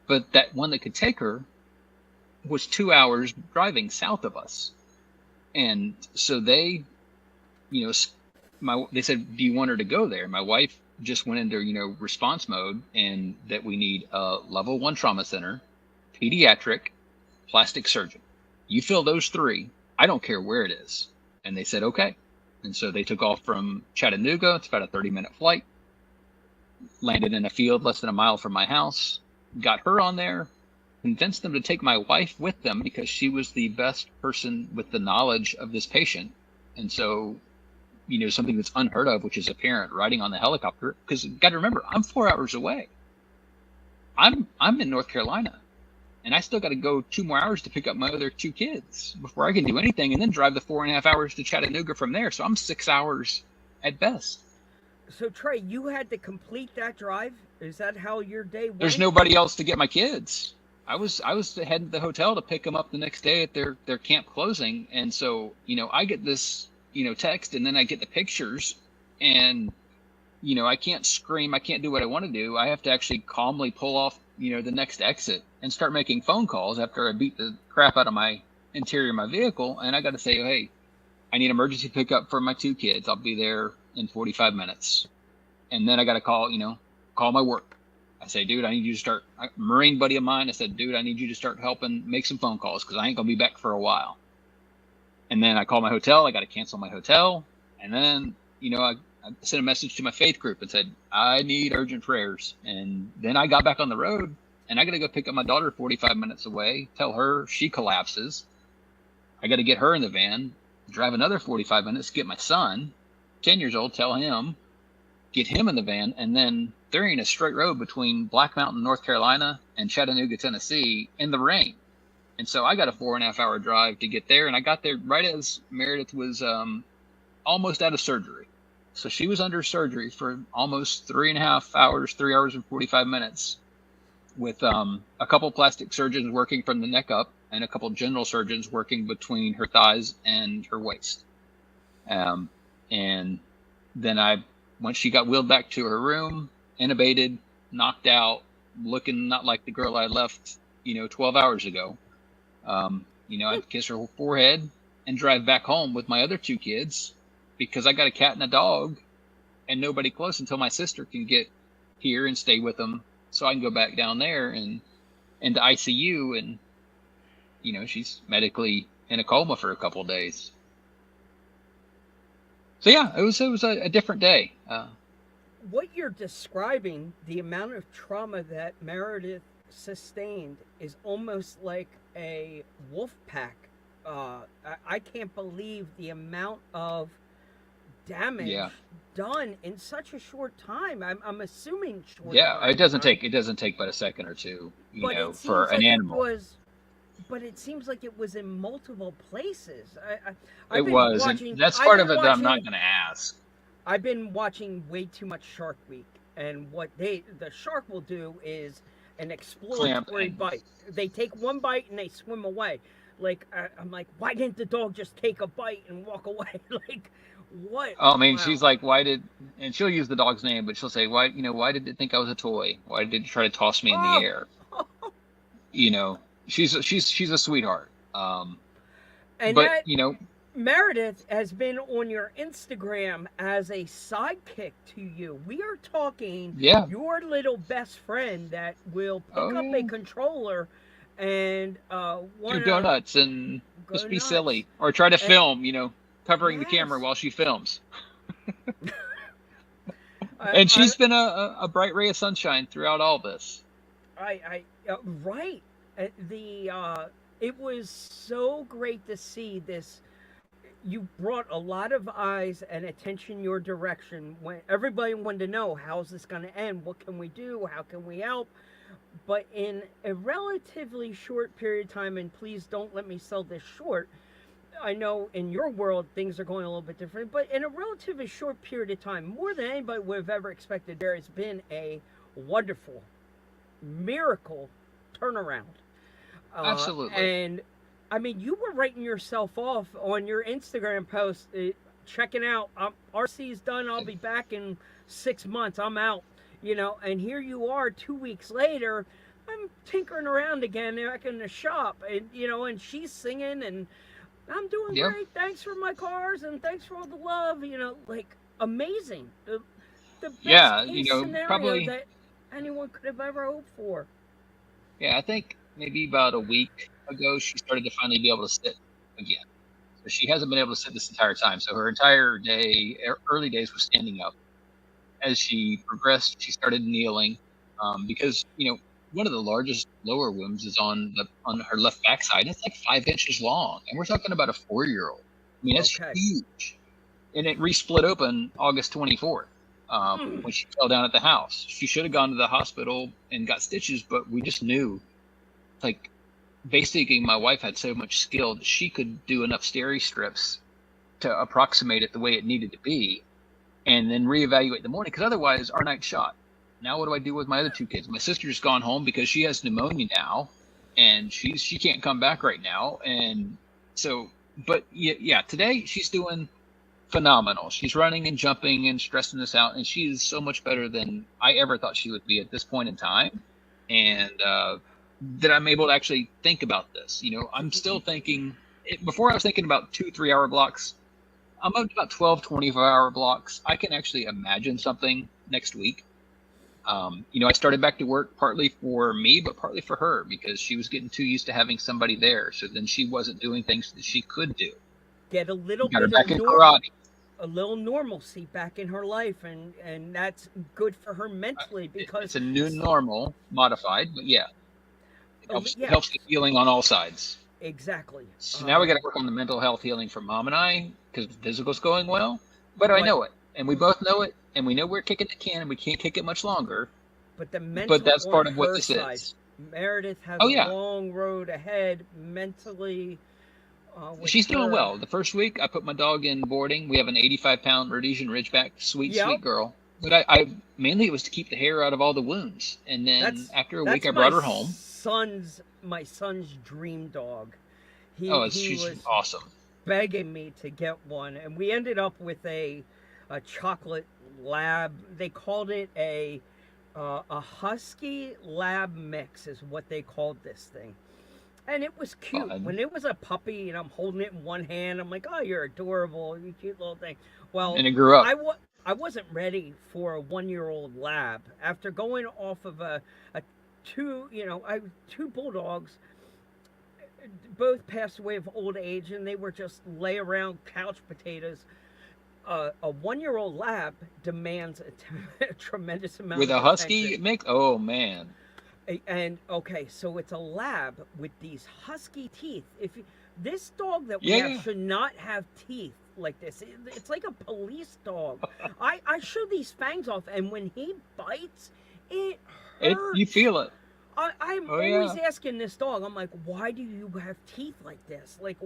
But that one that could take her was 2 hours driving south of us. And so they, they said, do you want her to go there? My wife just went into, response mode, and that we need a level 1 trauma center, pediatric, plastic surgeon. You fill those 3. I don't care where it is. And they said, okay. And so they took off from Chattanooga. It's about a 30-minute flight. Landed in a field less than a mile from my house. Got her on there. Convinced them to take my wife with them because she was the best person with the knowledge of this patient. And so, something that's unheard of, which is a parent riding on the helicopter. Because got to remember, I'm 4 hours away. I'm in North Carolina. And I still got to go 2 more hours to pick up my other 2 kids before I can do anything, and then drive the 4.5 hours to Chattanooga from there. So I'm 6 hours at best. So Trey, you had to complete that drive. Is that how your day went? There's nobody else to get my kids. I was heading to the hotel to pick them up the next day at their camp closing, and so I get this text, and then I get the pictures, and I can't scream, I can't do what I want to do. I have to actually calmly pull off the next exit and start making phone calls after I beat the crap out of my interior of my vehicle. And I got to say, hey, I need emergency pickup for my 2 kids. I'll be there in 45 minutes. And then I got to call my work. I say, dude, I need you to start. A Marine buddy of mine, I said, dude, I need you to start helping make some phone calls because I ain't going to be back for a while. And then I call my hotel. I got to cancel my hotel. And then, I sent a message to my faith group and said, I need urgent prayers. And then I got back on the road, and I got to go pick up my daughter 45 minutes away, tell her she collapses. I got to get her in the van, drive another 45 minutes, get my son, 10 years old, tell him, get him in the van. And then there ain't a straight road between Black Mountain, North Carolina and Chattanooga, Tennessee in the rain. And so I got a 4.5 hour drive to get there. And I got there right as Meredith was almost out of surgery. So she was under surgery for almost 3.5 hours, 3 hours and 45 minutes, with a couple plastic surgeons working from the neck up and a couple general surgeons working between her thighs and her waist. And then once she got wheeled back to her room, intubated, knocked out, looking not like the girl I left, 12 hours ago. I'd kiss her forehead and drive back home with my other 2 kids, because I got a cat and a dog and nobody close until my sister can get here and stay with them so I can go back down there and into ICU. And, she's medically in a coma for a couple of days. So yeah, it was a different day. What you're describing, the amount of trauma that Meredith sustained, is almost like a wolf pack. I can't believe the amount of damage done in such a short time. I'm assuming short. Yeah, time, it doesn't right? take but a second or two, like for an animal. But it seems like it was in multiple places. It was, and that's part of it that I'm not going to ask. I've been watching way too much Shark Week, and what the shark will do is an exploratory and- bite. They take one bite and they swim away. Like I'm like, why didn't the dog just take a bite and walk away? Like, what? Oh, I mean, Wow. she's like, and she'll use the dog's name, but she'll say, why did it think I was a toy? Why did it try to toss me in the air? You know, she's a sweetheart. And but that, you know, Meredith has been on your Instagram as a sidekick to you. We are talking Yeah. your little best friend that will pick up a yeah. controller and do donuts and go just be nuts. silly or try to film, covering the camera Yes. while she films. And she's been a bright ray of sunshine throughout all this. Right. It was so great to see this. You brought a lot of eyes and attention your direction when everybody wanted to know, how's this going to end? What can we do? How can we help? But in a relatively short period of time, and please don't let me sell this short, I know in your world things are going a little bit different, but in a relatively short period of time, more than anybody would have ever expected, there has been a wonderful miracle turnaround. Absolutely. And I mean, you were writing yourself off on your Instagram post, checking out, RC's done, I'll be back in 6 months, I'm out, and here you are 2 weeks later, I'm tinkering around again back in the shop, and, and she's singing, and I'm doing Yep. great, thanks for my cars, and thanks for all the love, like, amazing. The best case scenario probably that anyone could have ever hoped for. Yeah, I think maybe about a week ago she started to finally be able to sit again. So she hasn't been able to sit this entire time. So her entire day, early days, was standing up. As she progressed, she started kneeling because one of the largest lower wounds is on her left backside. It's like 5 inches long, and we're talking about a 4-year-old. I mean, it's huge, and it re-split open August 24th. When she fell down at the house. She should have gone to the hospital and got stitches, but we just knew, like, basically my wife had so much skill that she could do enough steri strips to approximate it the way it needed to be and then reevaluate the morning, because otherwise our night's shot. Now what do I do with my other 2 kids? My sister's gone home because she has pneumonia now, and she can't come back right now. And so, but yeah, today she's doing phenomenal. She's running and jumping and stressing us out, and she is so much better than I ever thought she would be at this point in time. And that I'm able to actually think about this. I'm still thinking, before I was thinking about 2-3 hour blocks. I'm up to about 12, 24-hour blocks. I can actually imagine something next week. I started back to work partly for me, but partly for her, because she was getting too used to having somebody there. So then she wasn't doing things that she could do. Get a little Got her bit back of in karate. A little normalcy back in her life, and that's good for her mentally, because it's a new normal, modified, but yeah, it helps the healing on all sides. Exactly. So now we got to work on the mental health healing for Mom and I, because the physical's going well, but I know it, and we both know it, and we know we're kicking the can, and we can't kick it much longer. But that's part of what this side. is. Meredith has a long road ahead mentally. She's doing well. The first week, I put my dog in boarding. We have an 85-pound Rhodesian Ridgeback, sweet girl. But I mainly it was to keep the hair out of all the wounds. And then after a week, I brought her home. My son's dream dog. She's awesome. Begging me to get one, and we ended up with a chocolate lab. They called it a husky lab mix, is what they called this thing. And it was cute. Fun. When it was a puppy and I'm holding it in one hand, I'm like, oh, you're adorable, you cute little thing. Well, and it grew up. I wasn't ready for a 1-year-old lab. After going off of two bulldogs, both passed away of old age, and they were just lay around couch potatoes. A 1-year-old lab demands a tremendous amount with of a husky attention. mix. Oh man. And okay, so it's a lab with these husky teeth. This dog that we have should not have teeth like this. It's like a police dog. I show these fangs off, and when he bites, it hurts. You feel it. I'm always asking this dog, I'm like, why do you have teeth like this? Like,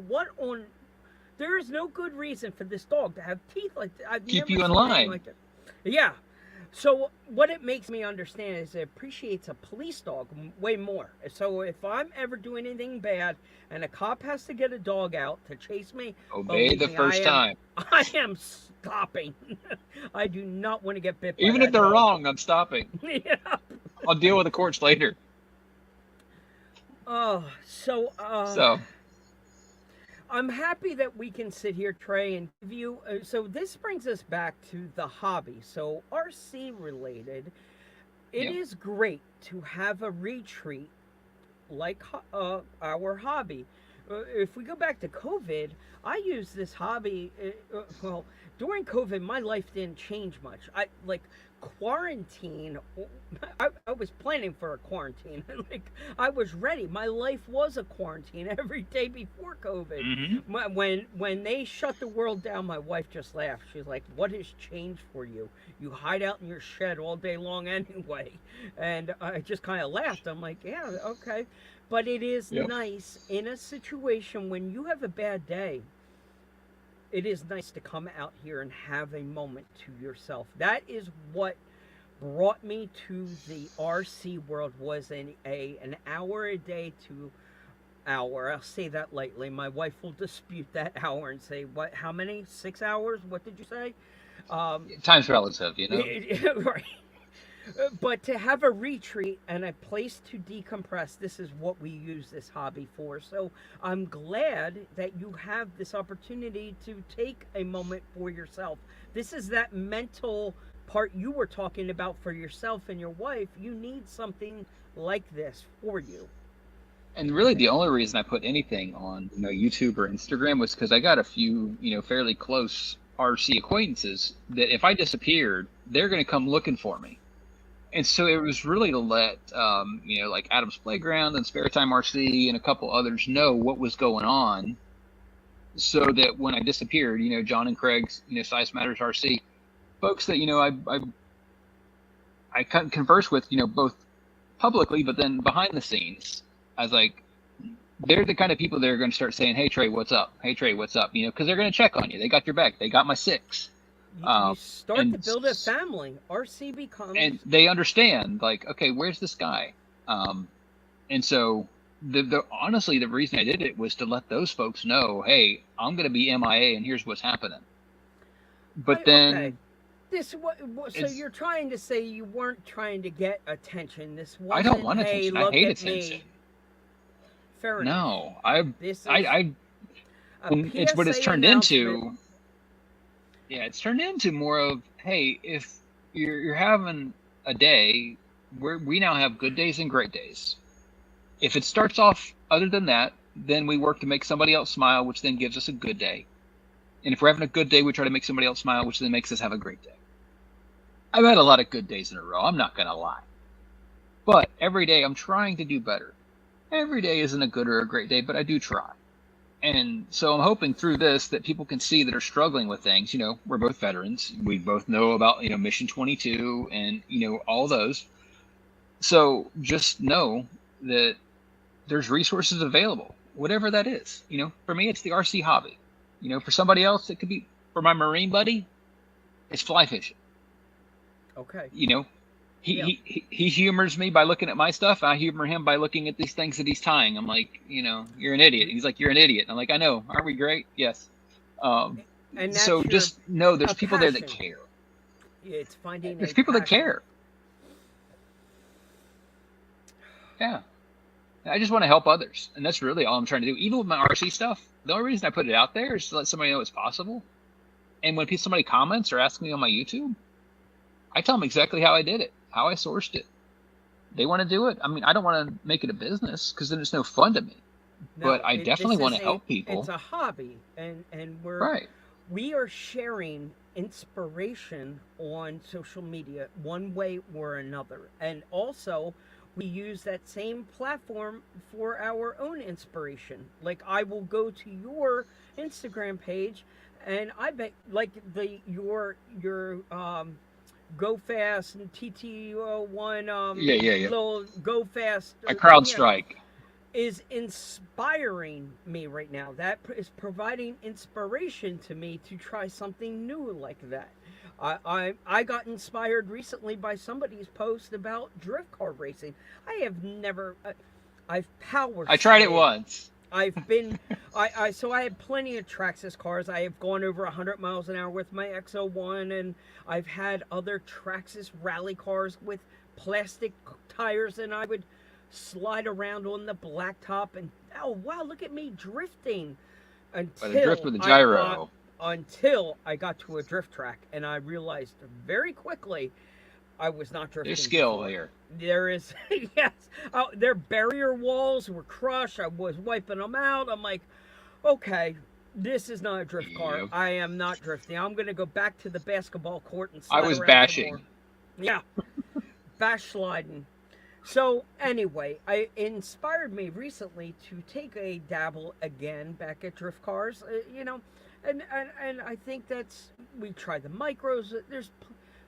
there is no good reason for this dog to have teeth like that. Keep you in line. Like that. Yeah. So what it makes me understand is it appreciates a police dog way more. So if I'm ever doing anything bad and a cop has to get a dog out to chase me, Obey believe the me, first time. I am stopping. I do not want to get bit by Even if that they're dog. wrong, I'm stopping. Yeah. I'll deal with the courts later. Oh, so So, I'm happy that we can sit here, Trey, and give you. So this brings us back to the hobby. So RC related, it yeah. is great to have a retreat like our hobby. If we go back to COVID, I used this hobby. Well, during COVID, my life didn't change much. I like quarantine. I was planning for a quarantine. Like I was ready. My life was a quarantine every day before COVID. Mm-hmm. When they shut the world down, my wife just laughed. She's like, "What has changed for you? You hide out in your shed all day long anyway." And I just kind of laughed. I'm like, "Yeah, okay." But it is Yep. nice in a situation when you have a bad day. It is nice to come out here and have a moment to yourself. That is what brought me to the RC world was an hour a day to hour. I'll say that lightly. My wife will dispute that hour and say, "What? How many? 6 hours? What did you say?" Time's relative, Right. But to have a retreat and a place to decompress, this is what we use this hobby for. So I'm glad that you have this opportunity to take a moment for yourself. This is that mental part you were talking about for yourself and your wife. You need something like this for you. And really, the only reason I put anything on, YouTube or Instagram was because I got a few, fairly close RC acquaintances that if I disappeared, they're going to come looking for me. And so it was really to let, like Adam's Playground and Spare Time RC and a couple others know what was going on, so that when I disappeared, John and Craig's, Size Matters RC, folks that I converse with, both publicly, but then behind the scenes, I was like, they're the kind of people that are going to start saying, "Hey Trey, what's up? Hey Trey, what's up?" Because they're going to check on you. They got your back. They got my six. You start to build a family. RC becomes, and they understand, like, okay, where's this guy? And so honestly, the reason I did it was to let those folks know, hey, I'm going to be MIA, and here's what's happening. But then, okay. So you're trying to say you weren't trying to get attention. This wasn't, I don't want "Hey, attention. I look hate at attention. me." Fair enough. No, This is it's what it's PSA turned announcement. into. Yeah, it's turned into more of, hey, if you're having a day, we now have good days and great days. If it starts off other than that, then we work to make somebody else smile, which then gives us a good day. And if we're having a good day, we try to make somebody else smile, which then makes us have a great day. I've had a lot of good days in a row, I'm not going to lie. But every day I'm trying to do better. Every day isn't a good or a great day, but I do try. And so I'm hoping through this that people can see that are struggling with things. We're both veterans. We both know about, Mission 22 and, all those. So just know that there's resources available, whatever that is. For me, it's the RC hobby. For somebody else, it could be, for my Marine buddy, it's fly fishing. Okay. He humors me by looking at my stuff. I humor him by looking at these things that he's tying. I'm like, you're an idiot. He's like, you're an idiot. I'm like, I know. Aren't we great? Yes. And that's so just know there's people there that passion. care. It's finding. There's people that passion. care. Yeah. I just want to help others. And that's really all I'm trying to do. Even with my RC stuff, the only reason I put it out there is to let somebody know it's possible. And when somebody comments or asks me on my YouTube, I tell them exactly how I did it, how I sourced it. They want to do it. I mean, I don't want to make it a business because then it's no fun to me. No, but I definitely want to help people. It's a hobby, and we are sharing inspiration on social media one way or another, and also we use that same platform for our own inspiration. Like I will go to your Instagram page, and I bet like your Go Fast and TT1 little Go Fast. A crowd strike is inspiring me right now. That is providing inspiration to me to try something new like that. I got inspired recently by somebody's post about drift car racing. I have never. I've power. I tried it slid. once. I've been. So I had plenty of Traxxas cars. I have gone over 100 miles an hour with my X01, and I've had other Traxxas rally cars with plastic tires, and I would slide around on the blacktop, and oh wow, look at me drifting By the drift with the gyro. until I got to a drift track, and I realized very quickly I was not drifting. There's skill before. here. There is, yes. Their barrier walls were crushed. I was wiping them out. I'm like, okay, this is not a drift car. Yep. I am not drifting. I'm going to go back to the basketball court and slide I was around some bashing. more. Yeah, bash sliding. So anyway, it inspired me recently to take a dabble again back at drift cars. And I think we tried the micros.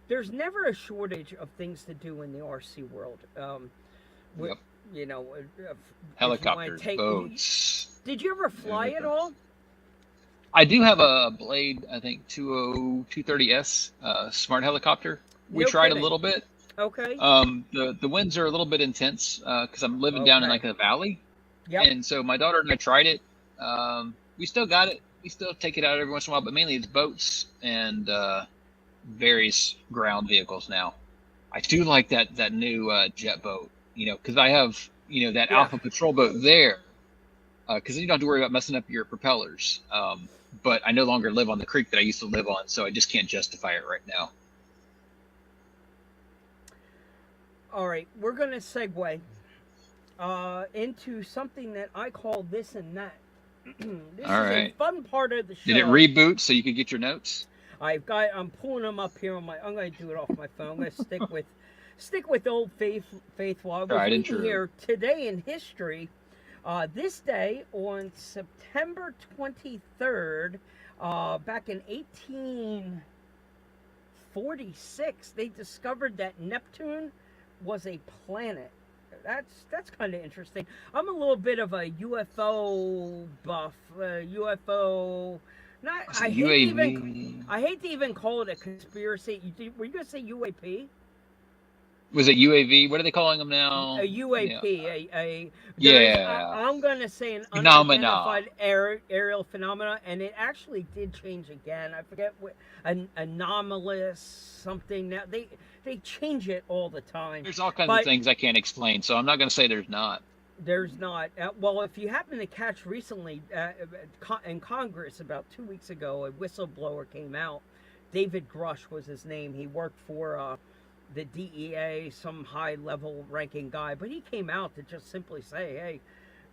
There's never a shortage of things to do in the RC world. Yep. If Helicopters, you boats. Did you ever fly at all? I do have a Blade, I think 230S smart helicopter. We No tried kidding. a little bit. Okay. The winds are a little bit intense because I'm living down in like a valley. Yep. And so my daughter and I tried it. We still got it. We still take it out every once in a while, but mainly it's boats and various ground vehicles now. I do like that new jet boat, because I have, that Alpha Patrol boat there, because then you don't have to worry about messing up your propellers. But I no longer live on the creek that I used to live on, so I just can't justify it right now. All right, we're going to segue into something that I call this and that. This All is a fun part of the show. Did it reboot so you could get your notes? I'm pulling them up here on I'm going to do it off my phone. I'm going to stick with old faithful. I was reading here today in history. This day on September 23rd, back in 1846, they discovered that Neptune was a planet. That's kind of interesting. I'm a little bit of a UFO buff. UFO. I hate to even call it a conspiracy. Were you gonna say UAP? Was it UAV? What are they calling them now? A UAP. Yeah. I'm gonna say an Phenomena. unidentified aerial phenomena, and it actually did change again. I forget what anomalous something. Now they change it all the time. There's all kinds of things I can't explain, so I'm not going to say there's not. There's not. Well, if you happen to catch recently in Congress about 2 weeks ago, a whistleblower came out. David Grush was his name. He worked for the DEA, some high-level ranking guy. But he came out to just simply say, hey,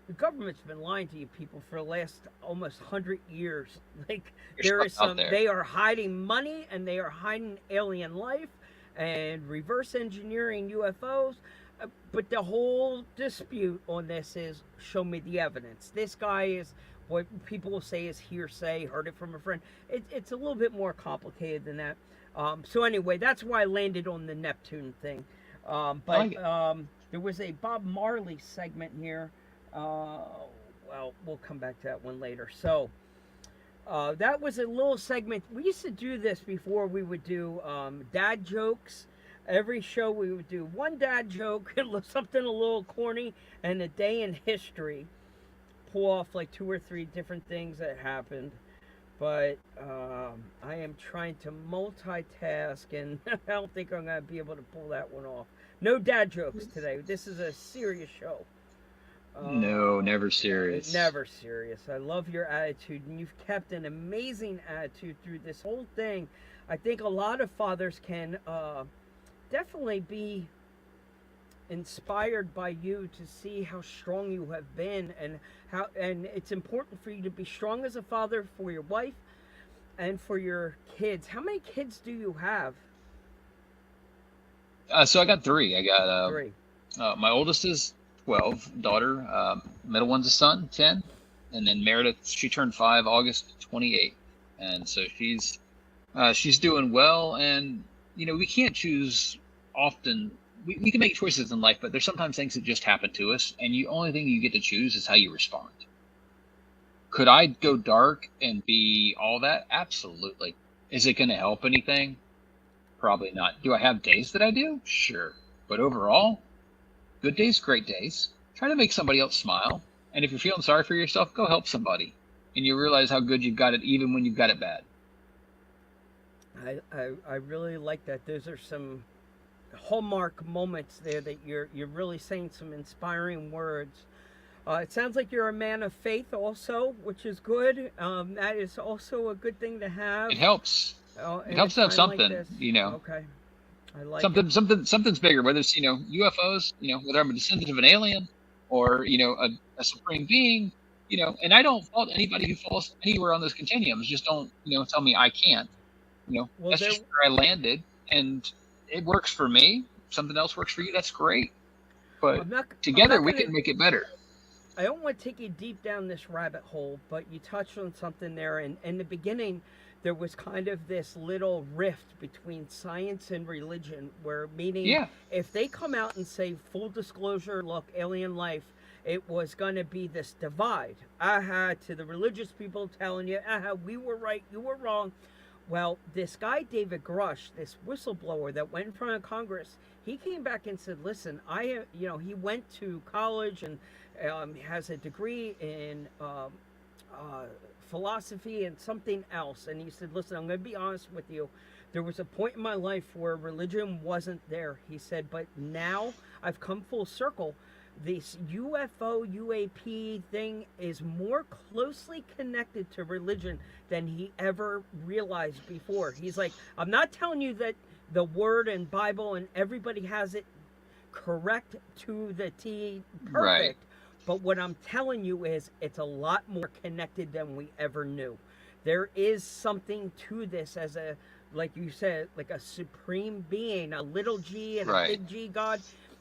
the government's been lying to you people for the last almost 100 years. Like, they are hiding money, and they are hiding alien life, and reverse engineering UFOs. But the whole dispute on this is, show me the evidence. This guy is what people will say is hearsay, heard it from a friend. It's a little bit more complicated than that. So anyway, that's why I landed on the Neptune thing. There was a Bob Marley segment here. Well, we'll come back to that one later. So that was a little segment. We used to do this before. We would do dad jokes. Every show we would do one dad joke, something a little corny, and a day in history. Pull off like 2 or 3 different things that happened. But I am trying to multitask, and I don't think I'm going to be able to pull that one off. No dad jokes today. This is a serious show. No, never serious. Never serious. I love your attitude, and you've kept an amazing attitude through this whole thing. I think a lot of fathers can definitely be inspired by you to see how strong you have been, and it's important for you to be strong as a father for your wife and for your kids. How many kids do you have? So I got 3. I got 3. My oldest is 12, daughter. Middle one's a son, 10, and then Meredith. She turned 5 August 28th, and so she's doing well. And we can't choose often. We can make choices in life, but there's sometimes things that just happen to us, and the only thing you get to choose is how you respond. Could I go dark and be all that? Absolutely. Is it going to help anything? Probably not. Do I have days that I do? Sure. But overall, good days, great days. Try to make somebody else smile. And if you're feeling sorry for yourself, go help somebody. And you realize how good you've got it even when you've got it bad. I really like that. Those are some hallmark moments there that you're really saying some inspiring words. It sounds like you're a man of faith also, which is good. That is also a good thing to have. It helps. It helps to have something, like you know. Okay. I like something's bigger, whether it's, UFOs, whether I'm a descendant of an alien or, a supreme being, and I don't fault anybody who falls anywhere on those continuums. Just don't, tell me I can't. Well, that's just where I landed, and it works for me. Something else works for you, that's great. But together we can make it better. I don't want to take you deep down this rabbit hole, but you touched on something there. And in the beginning, there was kind of this little rift between science and religion, where meaning if they come out and say full disclosure, look, alien life, it was going to be this divide. To the religious people telling you, we were right, you were wrong. Well, this guy, David Grush, this whistleblower that went in front of Congress, he came back and said, listen, he went to college and has a degree in philosophy and something else. And he said, listen, I'm going to be honest with you. There was a point in my life where religion wasn't there. He said, but now I've come full circle. This UFO, UAP thing is more closely connected to religion than he ever realized before. He's like, I'm not telling you that the word and Bible and everybody has it correct to the T, perfect. Right. But what I'm telling you is it's a lot more connected than we ever knew. There is something to this as a, like you said, like a supreme being, a little G and a big G God.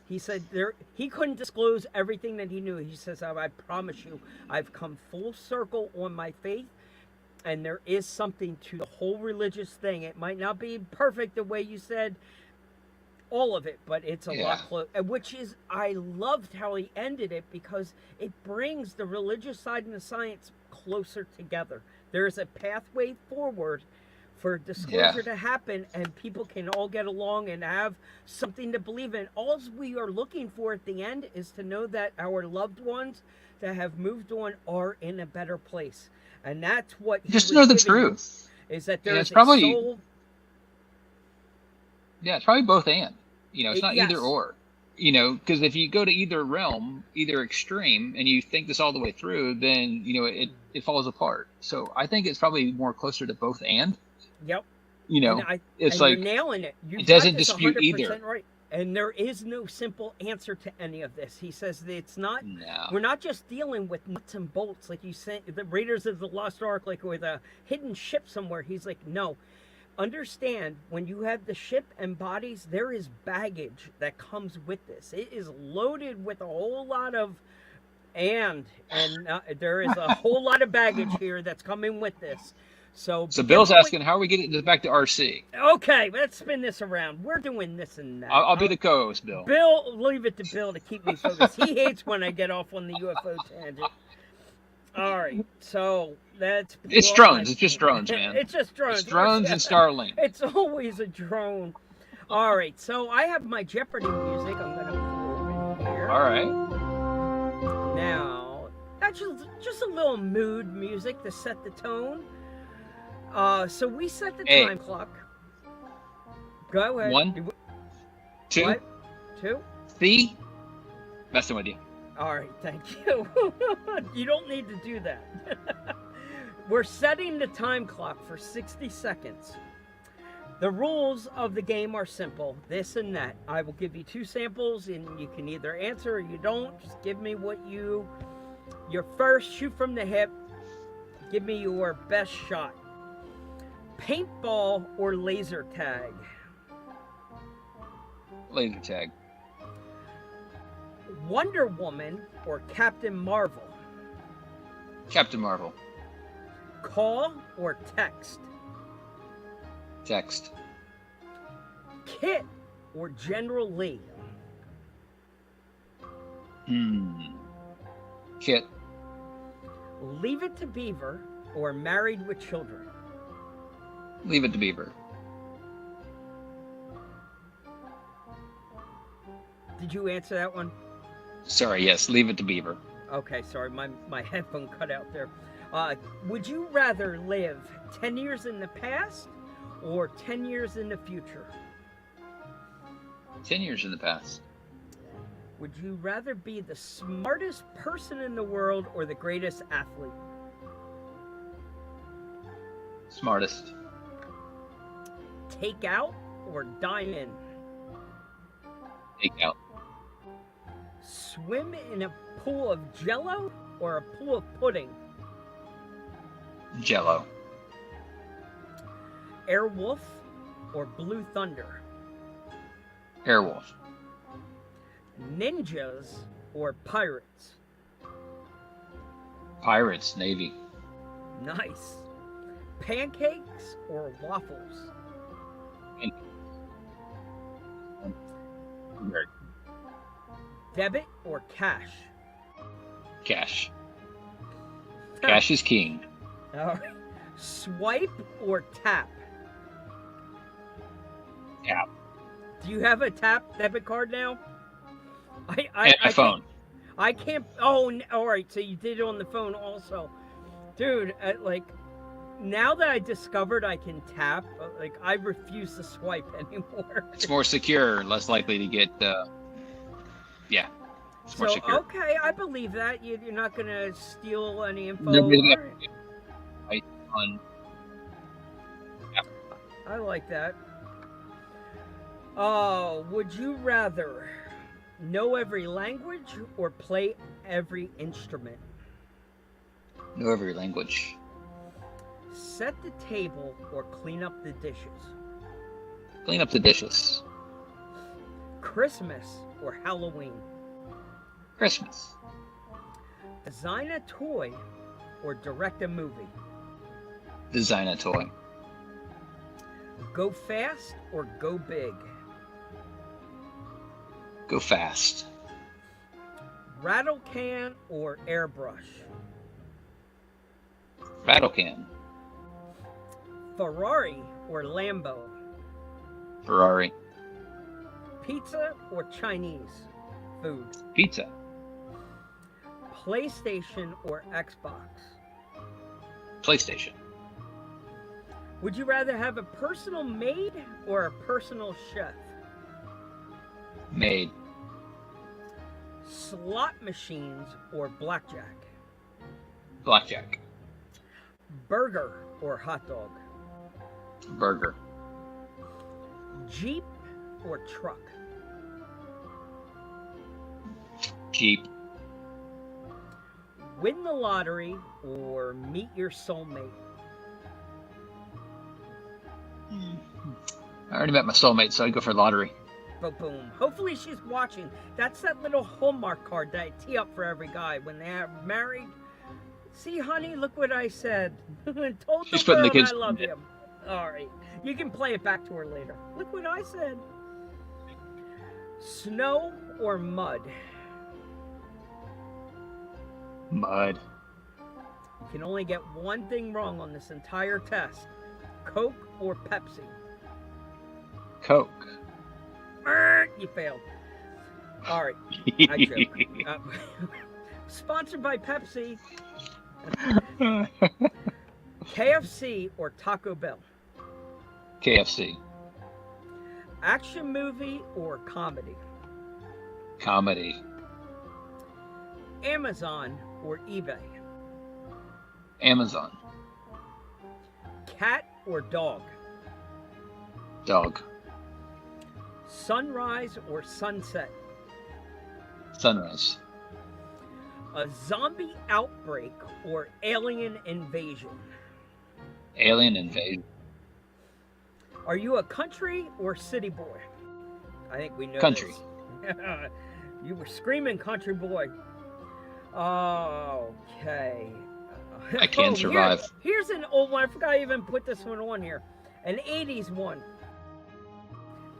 He said he couldn't disclose everything that he knew. He says, I promise you, I've come full circle on my faith, and there is something to the whole religious thing. It might not be perfect the way you said all of it, but it's a lot close. Which is, I loved how he ended it, because it brings the religious side and the science closer together. There's a pathway forward for disclosure to happen, and people can all get along and have something to believe in. All we are looking for at the end is to know that our loved ones that have moved on are in a better place. And that's what just know the truth is, that there's a soul. Yeah, it's probably both and. It's not either or. Because if you go to either realm, either extreme, and you think this all the way through, then it falls apart. So I think it's probably more closer to both and. Yep. It's like you're nailing it. It doesn't dispute either. Right. And there is no simple answer to any of this. He says that it's not. No. We're not just dealing with nuts and bolts like you said. The Raiders of the Lost Ark, like with a hidden ship somewhere. He's like, no. Understand, when you have the ship and bodies, there is baggage that comes with this. It is loaded with a whole lot of, there is a whole lot of baggage here that's coming with this. So Bill's asking, how are we getting this back to RC? Okay, let's spin this around. We're doing this and that. I'll be the co-host, Bill. Bill, leave it to Bill to keep me focused. He hates when I get off on the UFO tangent. All right, so that's... It's drones. It's just drones, man. It's just drones. It's drones and Starlink. It's always a drone. All right, so I have my Jeopardy music. I'm going to pull over here. All right. Now, that's just a little mood music to set the tone. So we set the time clock. Go ahead. 1, 2, what? 2, 3. Messing with you. All right, thank you. You don't need to do that. We're setting the time clock for 60 seconds. The rules of the game are simple, this and that. I will give you 2 samples, and you can either answer or you don't. Just give me your first, shoot from the hip. Give me your best shot. Paintball or laser tag? Laser tag. Wonder Woman or Captain Marvel? Captain Marvel. Call or text? Text. Kit or General Lee? Kit. Leave It to Beaver or Married with Children? Leave It to Beaver. Did you answer that one? Sorry, yes, Leave It to Beaver. Okay, sorry, my headphone cut out there. Would you rather live 10 years in the past or 10 years in the future? 10 years in the past. Would you rather be the smartest person in the world or the greatest athlete? Smartest. Take out or dine in? Take out. Swim in a pool of jello or a pool of pudding? Jello. Airwolf or Blue Thunder? Airwolf. Ninjas or pirates? Pirates. Navy. Nice. Pancakes or waffles? Debit or cash? Cash. Cash is king. All right. Swipe or tap? Tap. Do you have a tap debit card now? And a phone. I can't. Oh, all right. So you did it on the phone also, dude. Now that I discovered I can tap, I refuse to swipe anymore. It's more secure, less likely to get. Yeah, it's more secure. Okay, I believe that you're not gonna steal any info. Right on. Yeah. I like that. Oh, would you rather know every language or play every instrument? Know every language. Set the table or clean up the dishes? Clean up the dishes. Christmas or Halloween? Christmas. Design a toy or direct a movie? Design a toy. Go fast or go big? Go fast. Rattle can or airbrush? Rattle can. Ferrari or Lambo? Ferrari. Pizza or Chinese food? Pizza. PlayStation or Xbox? PlayStation. Would you rather have a personal maid or a personal chef? Maid. Slot machines or blackjack? Blackjack. Burger or hot dog? Burger. Jeep or truck? Jeep. Win the lottery or meet your soulmate? I already met my soulmate, so I'd go for lottery. Boom. Hopefully she's watching. That's that little Hallmark card that I tee up for every guy when they are married. See, honey, look what I said. Told She's the putting the world kids I love to bed. him. All right. You can play it back to her later. Look what I said. Snow or mud? Mud. You can only get one thing wrong on this entire test. Coke or Pepsi? Coke. You failed. All right. I joke. Sponsored by Pepsi. KFC or Taco Bell? KFC. Action movie or comedy? Comedy. Amazon or eBay? Amazon. Cat or dog? Dog. Sunrise or sunset? Sunrise. A zombie outbreak or alien invasion? Alien invasion. Are you a country or city boy? I think we know Country. this. You were screaming country boy. Okay. I can survive. Here's an old one. I forgot I even put this one on here. An 80s one.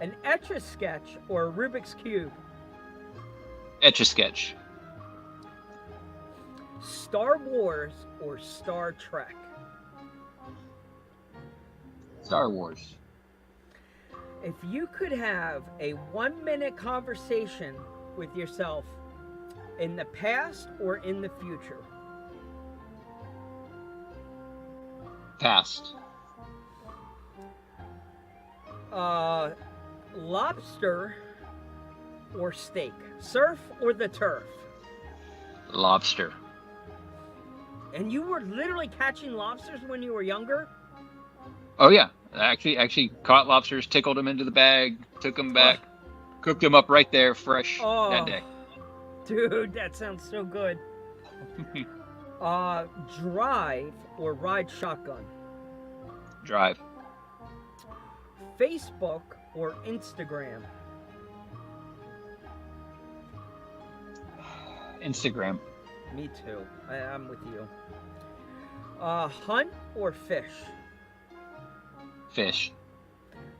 An Etch-a-Sketch or a Rubik's Cube? Etch-a-Sketch. Star Wars or Star Trek? Star Wars. If you could have a 1-minute conversation with yourself in the past or in the future, Past. lobster or steak, surf or the turf? Lobster. And you were literally catching lobsters when you were younger? Oh yeah, I actually caught lobsters, tickled them into the bag, took them back, cooked them up right there, fresh that day. Dude, that sounds so good. Drive or ride shotgun? Drive. Facebook or Instagram? Instagram. Me too. I'm with you. Hunt or fish? Fish.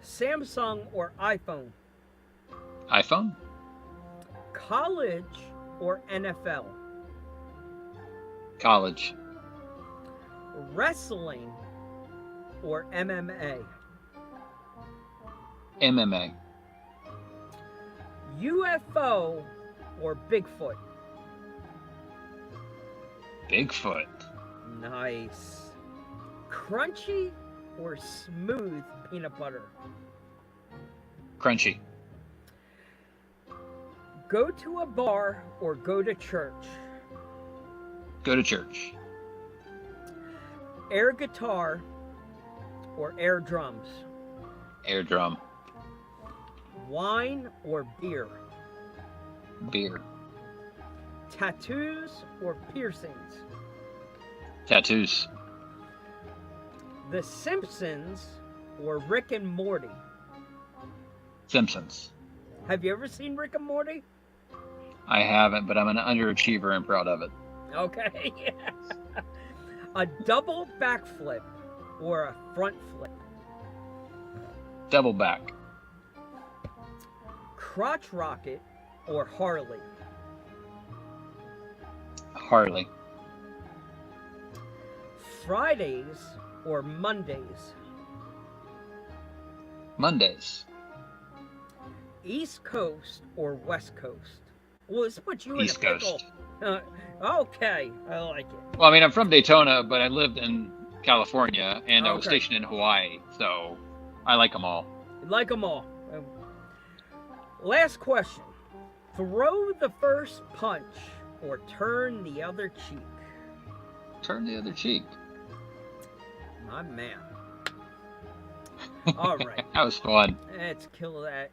Samsung or iPhone? iPhone. College or NFL? College. Wrestling or MMA? MMA. UFO or Bigfoot? Bigfoot. Nice. Crunchy or smooth peanut butter? Crunchy. Go to a bar or go to church? Go to church. Air guitar or air drums? Air drum. Wine or beer? Beer. Tattoos or piercings? Tattoos. The Simpsons or Rick and Morty? Simpsons. Have you ever seen Rick and Morty? I haven't, but I'm an underachiever and proud of it. Okay. A double backflip or a front flip? Double back. Crotch rocket or Harley? Harley. Fridays or Mondays? Mondays. East Coast or West Coast? Well, let's put you East in a pickle. Coast. Okay, I like it. Well, I mean, I'm from Daytona, but I lived in California, and I was Okay. stationed in Hawaii, so I like them all. Like them all. Last question. Throw the first punch or turn the other cheek? Turn the other cheek. My man. All right. That was fun. Let's kill that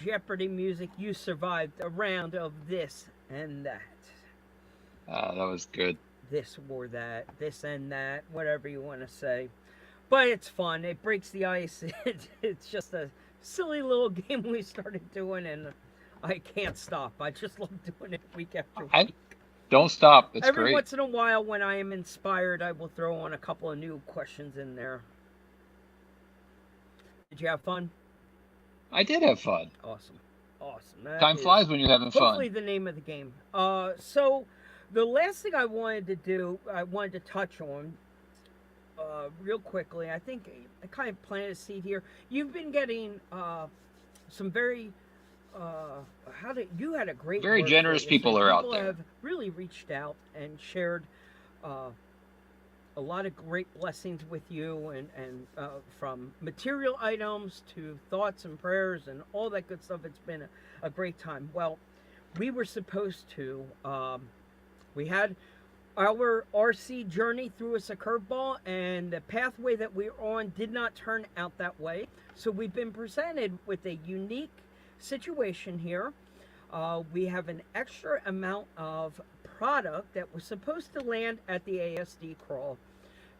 Jeopardy music. You survived a round of this and that. That was good. This or that. This and that. Whatever you want to say. But it's fun. It breaks the ice. It's just a silly little game we started doing, and I can't stop. I just love doing it week after week. Don't stop. It's Every great. once in a while, when I am inspired, I will throw on a couple of new questions in there. Did you have fun? I did have fun. Awesome. That Time is flies when you're having hopefully fun. the name of the game. So the last thing I wanted to do, I wanted to touch on real quickly. I think I kind of planted a seed here. You've been getting some very you had a great Very word generous for it. people are out there. Have really reached out and shared a lot of great blessings with you, and from material items to thoughts and prayers and all that good stuff. It's been a great time. Well, we were supposed to we had our RC journey threw us a curveball, and the pathway that we're on did not turn out that way. So we've been presented with a unique situation here. We have an extra amount of product that was supposed to land at the ASD crawl.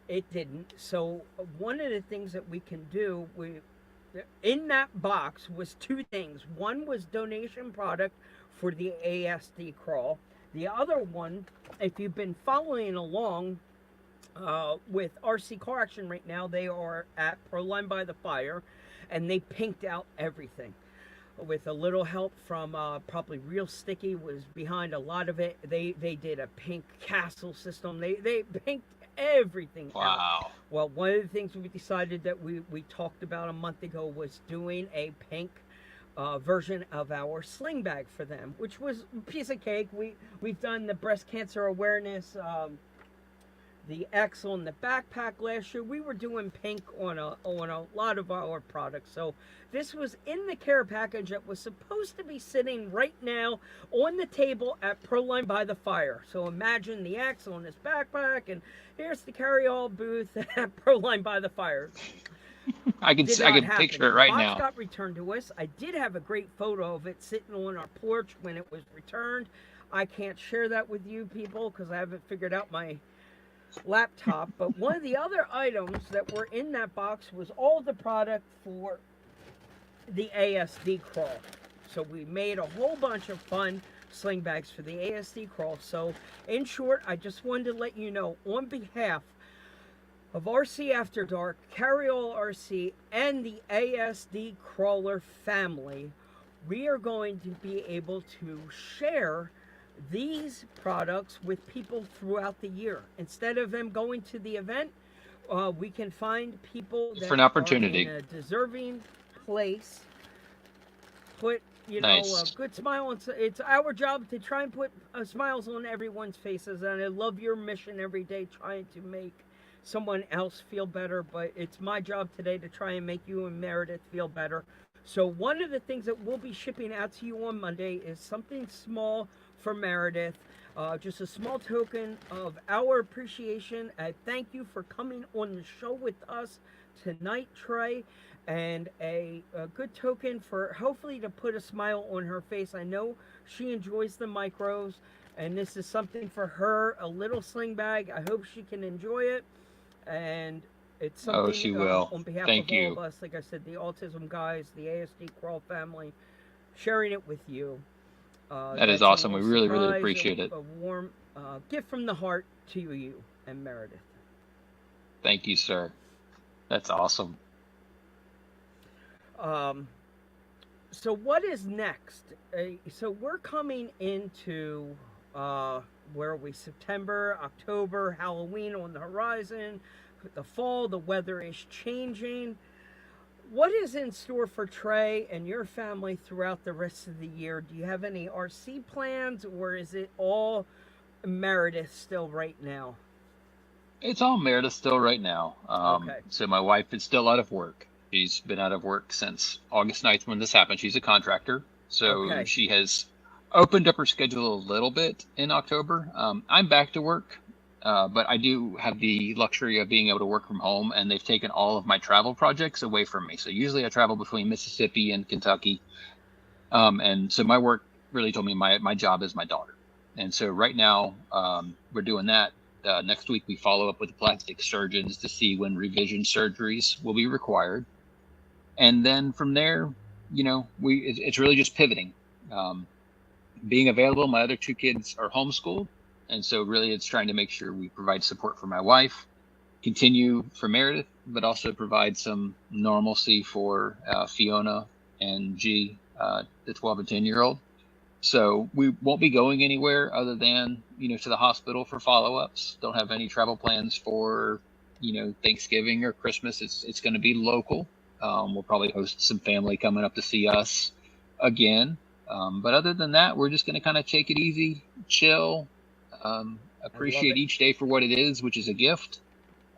It didn't. So one of the things that we can do, in that box was two things. One was donation product for the ASD crawl. The other one, if you've been following along with RC Car Action right now, they are at Proline by the Fire, and they pinked out everything. With a little help from probably Real Sticky was behind a lot of it. They did a pink castle system. They pinked everything out. Wow. Well, one of the things we decided that we talked about a month ago was doing a pink version of our sling bag for them, which was a piece of cake. We've done the breast cancer awareness, the X on the backpack last year. We were doing pink on a lot of our products. So this was in the care package that was supposed to be sitting right now on the table at Proline by the Fire. So imagine the X on this backpack, and here's the carry-all booth at Proline by the Fire. I can picture it right the box now. got returned to us. I did have a great photo of it sitting on our porch when it was returned. I can't share that with you people because I haven't figured out my laptop. But one of the other items that were in that box was all the product for the ASD crawl. So we made a whole bunch of fun sling bags for the ASD crawl. So in short, I just wanted to let you know, on behalf of RC After Dark, Carry All RC, and the ASD Crawler family, we are going to be able to share these products with people throughout the year. Instead of them going to the event, we can find people that For an opportunity. are in a deserving place, put Nice. a good smile on. It's our job to try and put smiles on everyone's faces, and I love your mission every day, trying to make someone else feel better. But it's my job today to try and make you and Meredith feel better. So one of the things that we'll be shipping out to you on Monday is something small for Meredith, just a small token of our appreciation. Thank you for coming on the show with us tonight, Trey, and a good token for hopefully to put a smile on her face. I know she enjoys the micros, and this is something for her, a little sling bag. I hope she can enjoy it, and it's something she will. On behalf Thank of you. all of us, like I said, the Autism guys, the ASD Crawl family, sharing it with you. That is That's a awesome. We little really, really surprise, appreciate it. A warm gift from the heart to you and Meredith. Thank you, sir. That's awesome. So what is next? So we're coming into where are we? September, October, Halloween on the horizon. The fall, the weather is changing. What is in store for Trey and your family throughout the rest of the year? Do you have any RC plans, or is it all Meredith still right now? It's all Meredith still right now. Okay. So my wife is still out of work. She's been out of work since August 9th when this happened. She's a contractor. So Okay. she has opened up her schedule a little bit in October. I'm back to work, but I do have the luxury of being able to work from home, and they've taken all of my travel projects away from me. So usually I travel between Mississippi and Kentucky. And so my work really told me my job is my daughter. And so right now we're doing that. Next week we follow up with the plastic surgeons to see when revision surgeries will be required. And then from there, it's really just pivoting. Being available, my other two kids are homeschooled. And so really it's trying to make sure we provide support for my wife, continue for Meredith, but also provide some normalcy for Fiona and G, the 12 and 10-year-old. So we won't be going anywhere other than, to the hospital for follow-ups. Don't have any travel plans for, Thanksgiving or Christmas. It's going to be local. We'll probably host some family coming up to see us again. But other than that, we're just going to kind of take it easy, chill, appreciate each day for what it is, which is a gift.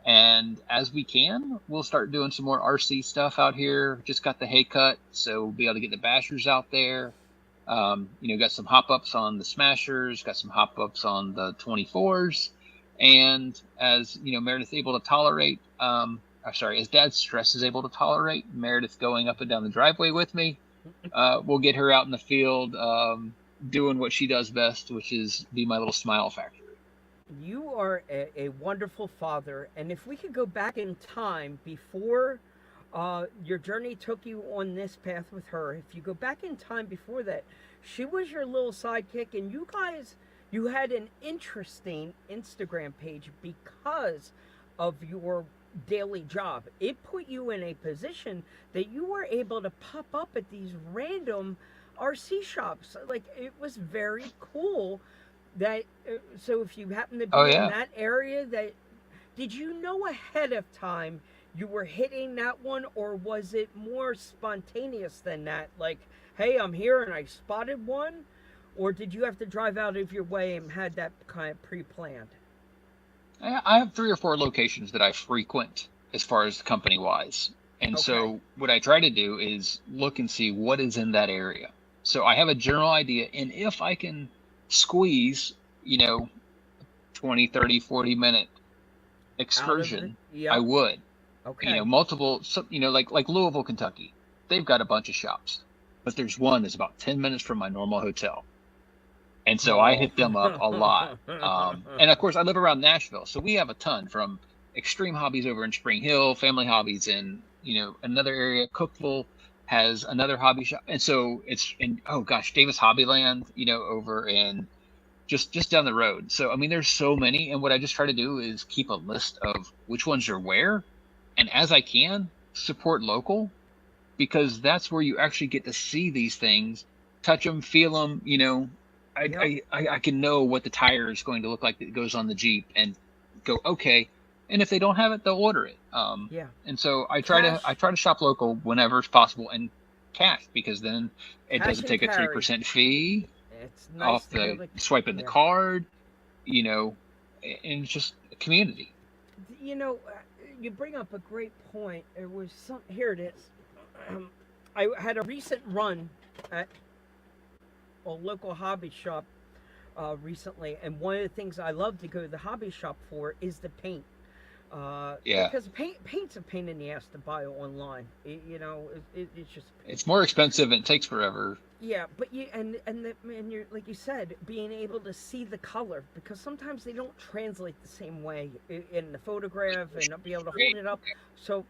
And as we can, we'll start doing some more RC stuff out here. Just got the hay cut, so we'll be able to get the bashers out there. Got some hop-ups on the Smashers, got some hop-ups on the 24s. And as, Meredith's able to tolerate, as Dad's stress is able to tolerate, Meredith going up and down the driveway with me, we'll get her out in the field doing what she does best, which is be my little smile factory. You are a wonderful father, and if we could go back in time before your journey took you on this path with her, if you go back in time before that, she was your little sidekick, and you had an interesting Instagram page because of your daily job. It put you in a position that you were able to pop up at these random RC shops. Like, it was very cool that so if you happen to be in that area, that Did you know ahead of time you were hitting that one, or was it more spontaneous than that? Like, hey, I'm here and I spotted one? Or did you have to drive out of your way and had that kind of pre-planned? I have 3 or 4 locations that I frequent as far as company wise. And Okay. so what I try to do is look and see what is in that area. So I have a general idea. And if I can squeeze, 20, 30, 40 minute excursion, I Yep. would. Okay. Multiple, like Louisville, Kentucky, they've got a bunch of shops, but there's one that's about 10 minutes from my normal hotel. And so I hit them up a lot. And of course, I live around Nashville, so we have a ton from Extreme Hobbies over in Spring Hill, Family Hobbies in, another area. Cookville has another hobby shop. And so it's in, oh gosh, Davis Hobbyland, over in just down the road. So, I mean, there's so many. And what I just try to do is keep a list of which ones are where. And as I can, support local, because that's where you actually get to see these things, touch them, feel them, Yep. I can know what the tire is going to look like that goes on the Jeep and go, okay. And if they don't have it, they'll order it. Yeah. And so I Cash. try to shop local whenever it's possible, and cash, because then it Cash doesn't and take a carry. 3% fee It's nice off to be the able to, swiping the yeah. card, and it's just a community. You know, you bring up a great point. It was some. Here it is. I had a recent run at a local hobby shop recently, and one of the things I love to go to the hobby shop for is the paint. Yeah. Because paint's a pain in the ass to buy online. It's just It's more expensive and it takes forever. yeah, but you and you're like you said, being able to see the color, because sometimes they don't translate the same way in the photograph and not be able to hold it up. So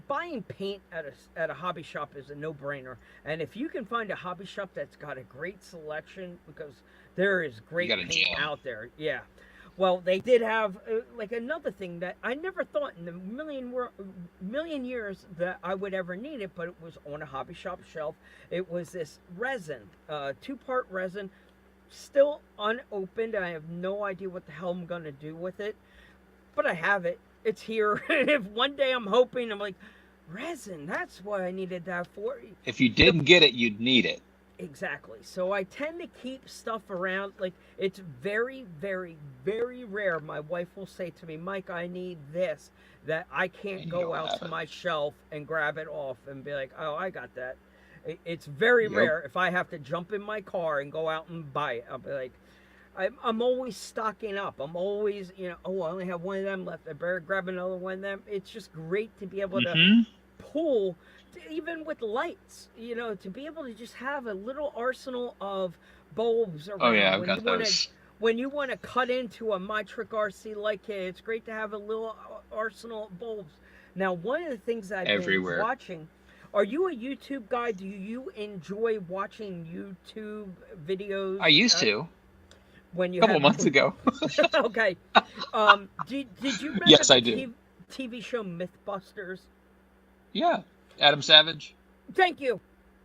buying paint at a hobby shop is a no-brainer. And if you can find a hobby shop that's got a great selection, because there is great gotta paint jam. out there. Yeah. Well, they did have like another thing that I never thought in the million years that I would ever need it, but it was on a hobby shop shelf. It was this resin, 2-part resin, still unopened. I have no idea what the hell I'm gonna do with it, but I have it. It's here. If one day I'm hoping, I'm like, resin. That's what I needed that for. If you didn't get it, you'd need it. Exactly. So I tend to keep stuff around. Like, it's very, very, very rare. My wife will say to me, Mike, I need this, that I can't And you go don't out have to it. my shelf and grab it off and be like, oh, I got that. It's very Yep. rare. If I have to jump in my car and go out and buy it, I'll be like, I'm always stocking up. I'm always, oh, I only have one of them left. I better grab another one of them. It's just great to be able to pull, even with lights, to be able to just have a little arsenal of bulbs around. Oh yeah, I've when got you want to those when you want to cut into a My Trick RC light kit, it's great to have a little arsenal of bulbs. Now, one of the things I've everywhere. been watching, are you a YouTube guy? Do you enjoy watching YouTube videos? I used to When you a couple have months ago. Okay. Did you remember Yes, the I do. TV show Mythbusters? Yeah, Adam Savage. Thank you.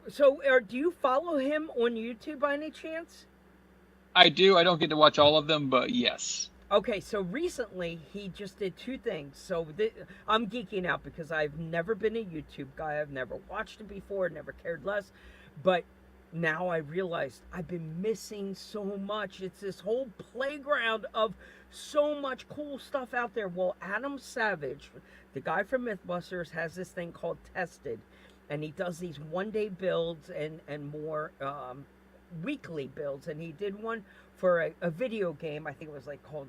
So, do you follow him on YouTube by any chance? I do. I don't get to watch all of them, but yes. Okay, so recently he just did 2 things. So I'm geeking out because I've never been a YouTube guy. I've never watched it before, never cared less. But now I realized I've been missing so much. It's this whole playground of so much cool stuff out there. Well, Adam Savage, the guy from Mythbusters, has this thing called Tested. And he does these one-day builds and more weekly builds. And he did one for a video game. I think it was like called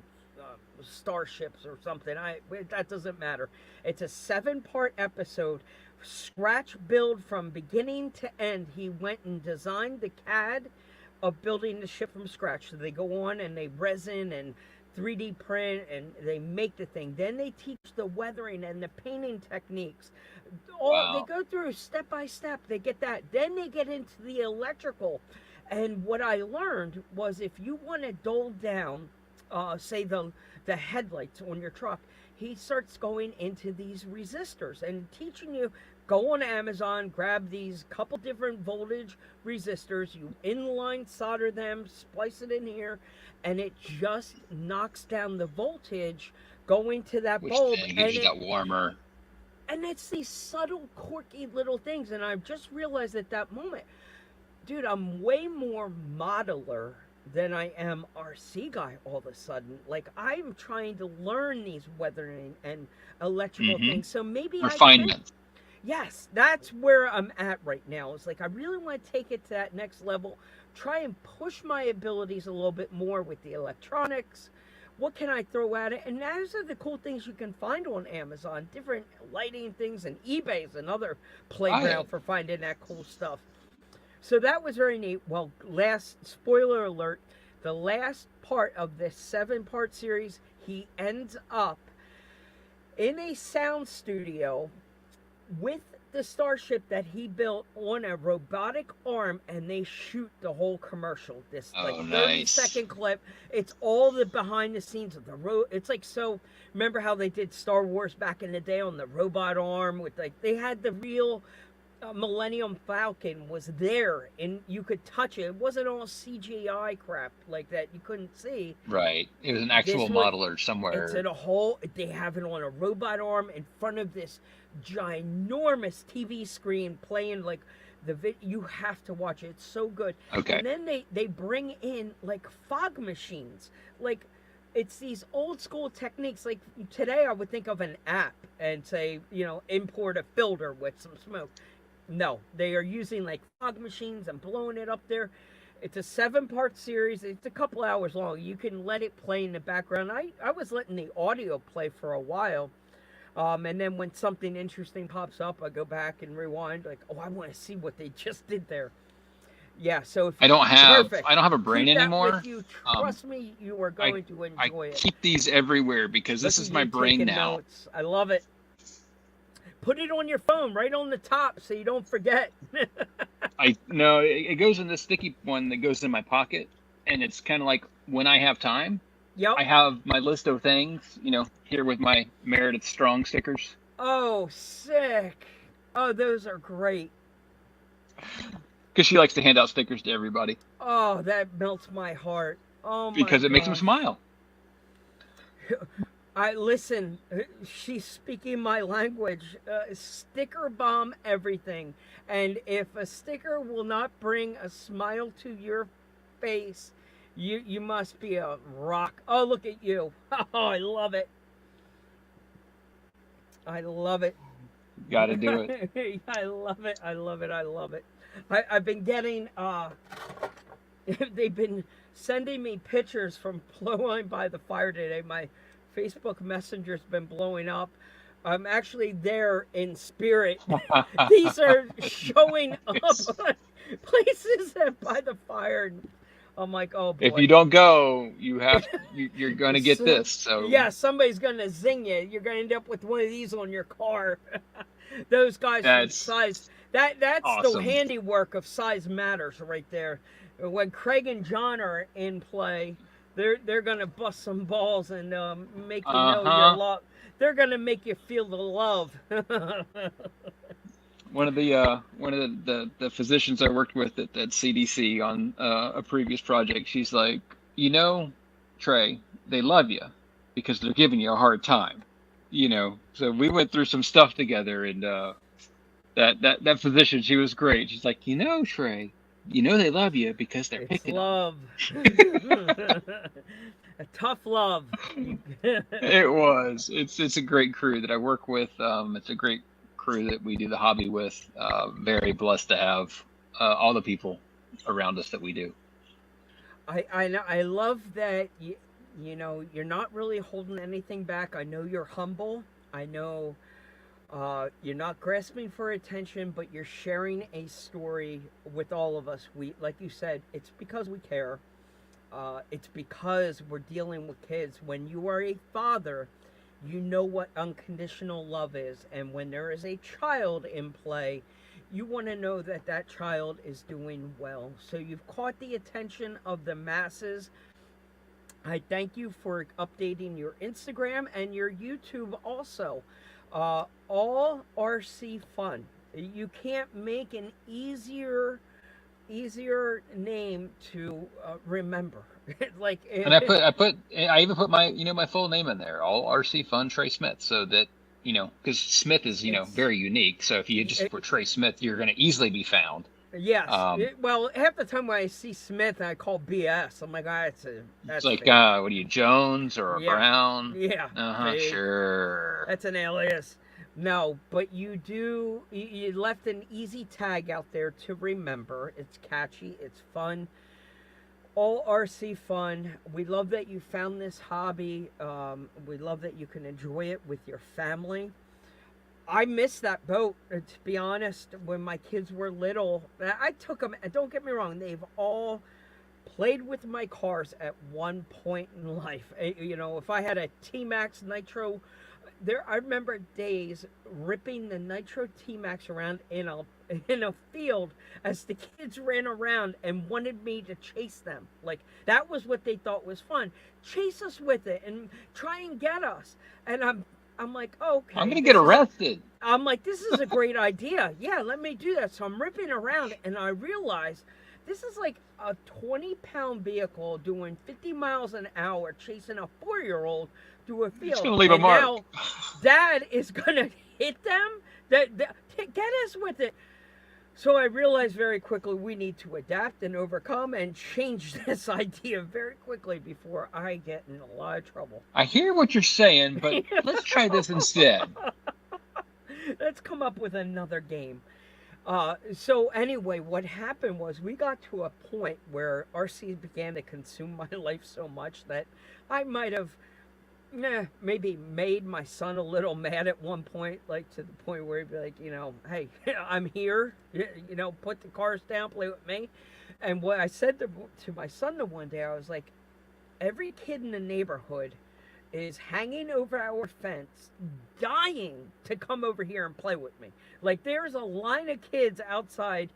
Starships or something. That doesn't matter. It's a 7-part episode, scratch build from beginning to end. He went and designed the CAD of building the ship from scratch. So they go on and they resin and 3D print and they make the thing. Then they teach the weathering and the painting techniques. Wow. They go through step by step. They get that. Then they get into the electrical. And what I learned was, if you want to dull down, say the headlights on your truck, he starts going into these resistors and teaching you. Go on Amazon, grab these couple different voltage resistors, you inline solder them, splice it in here, and it just knocks down the voltage going to that Which bulb, then gives you that warmer. and it's these subtle, quirky little things. And I've just realized at that moment, dude, I'm way more modeler than I am RC guy all of a sudden. Like, I'm trying to learn these weathering and electrical things. So maybe I can. Refinement. Yes, that's where I'm at right now. It's like I really want to take it to that next level, try and push my abilities a little bit more with the electronics. What can I throw at it? And those are the cool things you can find on Amazon, different lighting things, and eBay's another playground for finding that cool stuff. So that was very neat. Well, last spoiler alert, the last part of this 7-part series, he ends up in a sound studio with the starship that he built on a robotic arm, and they shoot the whole commercial. This like 30-second clip. It's all the behind the scenes of the road. It's like, so remember how they did Star Wars back in the day on the robot arm with, like, they had the real Millennium Falcon was there, and you could touch it. It wasn't all CGI crap like that you couldn't see. Right. It was an actual modeler somewhere. It's in a whole. They have it on a robot arm in front of this ginormous TV screen playing like you have to watch it. It's so good. Okay. And then they bring in like fog machines. Like, it's these old school techniques. Like, today I would think of an app and say, import a filter with some smoke. No, they are using like fog machines and blowing it up there. It's a 7-part series. It's a couple hours long. You can let it play in the background. I was letting the audio play for a while. And then when something interesting pops up, I go back and rewind. Like, I want to see what they just did there. Yeah, so if I don't have a brain keep that anymore. with you. Trust me, you are going to enjoy it. I keep these everywhere because this is my brain now. Notes. I love it. Put it on your phone, right on the top, so you don't forget. No, it goes in this sticky one that goes in my pocket, and it's kind of like when I have time. Yep. I have my list of things, here with my Meredith Strong stickers. Oh, sick! Oh, those are great. Because she likes to hand out stickers to everybody. Oh, that melts my heart. Oh my Because it makes them smile. Listen, she's speaking my language. Sticker bomb everything. And if a sticker will not bring a smile to your face, you must be a rock. Oh, look at you. Oh, I love it. I love it. Gotta do it. I love it. I love it. I love it. I've been getting, they've been sending me pictures from Blowing by the Fire today. My Facebook Messenger's been blowing up. I'm actually there in spirit. These are showing up places that by the fire. I'm like, oh boy. If you don't go, you're gonna get this. So yeah, somebody's gonna zing you. You're gonna end up with one of these on your car. Those guys from Size. That's awesome. The handiwork of Size Matters right there. When Craig and John are in play, they're gonna bust some balls and make you know your love. They're gonna make you feel the love. One of the physicians I worked with at CDC on a previous project, she's like, Trey, they love you because they're giving you a hard time. So we went through some stuff together, and that physician, she was great. She's like, Trey, they love you because they're picking love. A tough love. It was. It's a great crew that I work with. It's a great crew that we do the hobby with. Very blessed to have all the people around us that we do. I love that you're not really holding anything back. I know you're humble. I know you're not grasping for attention, but you're sharing a story with all of us. We, like you said, it's because we care. It's because we're dealing with kids. When you are a father, you know what unconditional love is. And when there is a child in play, you want to know that that child is doing well. So you've caught the attention of the masses. I thank you for updating your Instagram and your YouTube also. All RC fun. You can't make an easier name to remember. It's like, And I even put my full name in there, all RC Fun Trey Smith, so that, because Smith is, it's very unique. So if you just put Trey Smith, you're going to easily be found. yes. Um, Well, half the time when I see Smith, I call BS. I'm like, it's that's like, fake. what are you, Jones or Yeah, Brown? yeah, fake. Sure. That's an alias. No, but you left an easy tag out there to remember. It's catchy, it's fun. All RC fun. We love that you found this hobby. We love that you can enjoy it with your family. I miss that boat, to be honest. When my kids were little, I took them, and don't get me wrong, they've all played with my cars at one point in life. If I had a T-Max Nitro, I remember days ripping the Nitro T-Max around in a field as the kids ran around and wanted me to chase them. Like, that was what they thought was fun. Chase us with it and try and get us. And I'm like, okay. I'm going to get arrested. I'm like, this is a great idea. Yeah, let me do that. So I'm ripping around, and I realize this is like a 20-pound vehicle doing 50 miles an hour chasing a 4-year-old through a field. It's going to leave a mark. Now, Dad is going to hit them. Get us with it. So I realized very quickly we need to adapt and overcome and change this idea very quickly before I get in a lot of trouble. I hear what you're saying, but let's try this instead. Let's come up with another game. So anyway, what happened was we got to a point where RCs began to consume my life so much that I might have maybe made my son a little mad at one point, like to the point where he'd be like, hey, I'm here, put the cars down, play with me. And what I said to my son the one day, I was like, every kid in the neighborhood is hanging over our fence, dying to come over here and play with me. Like, there's a line of kids outside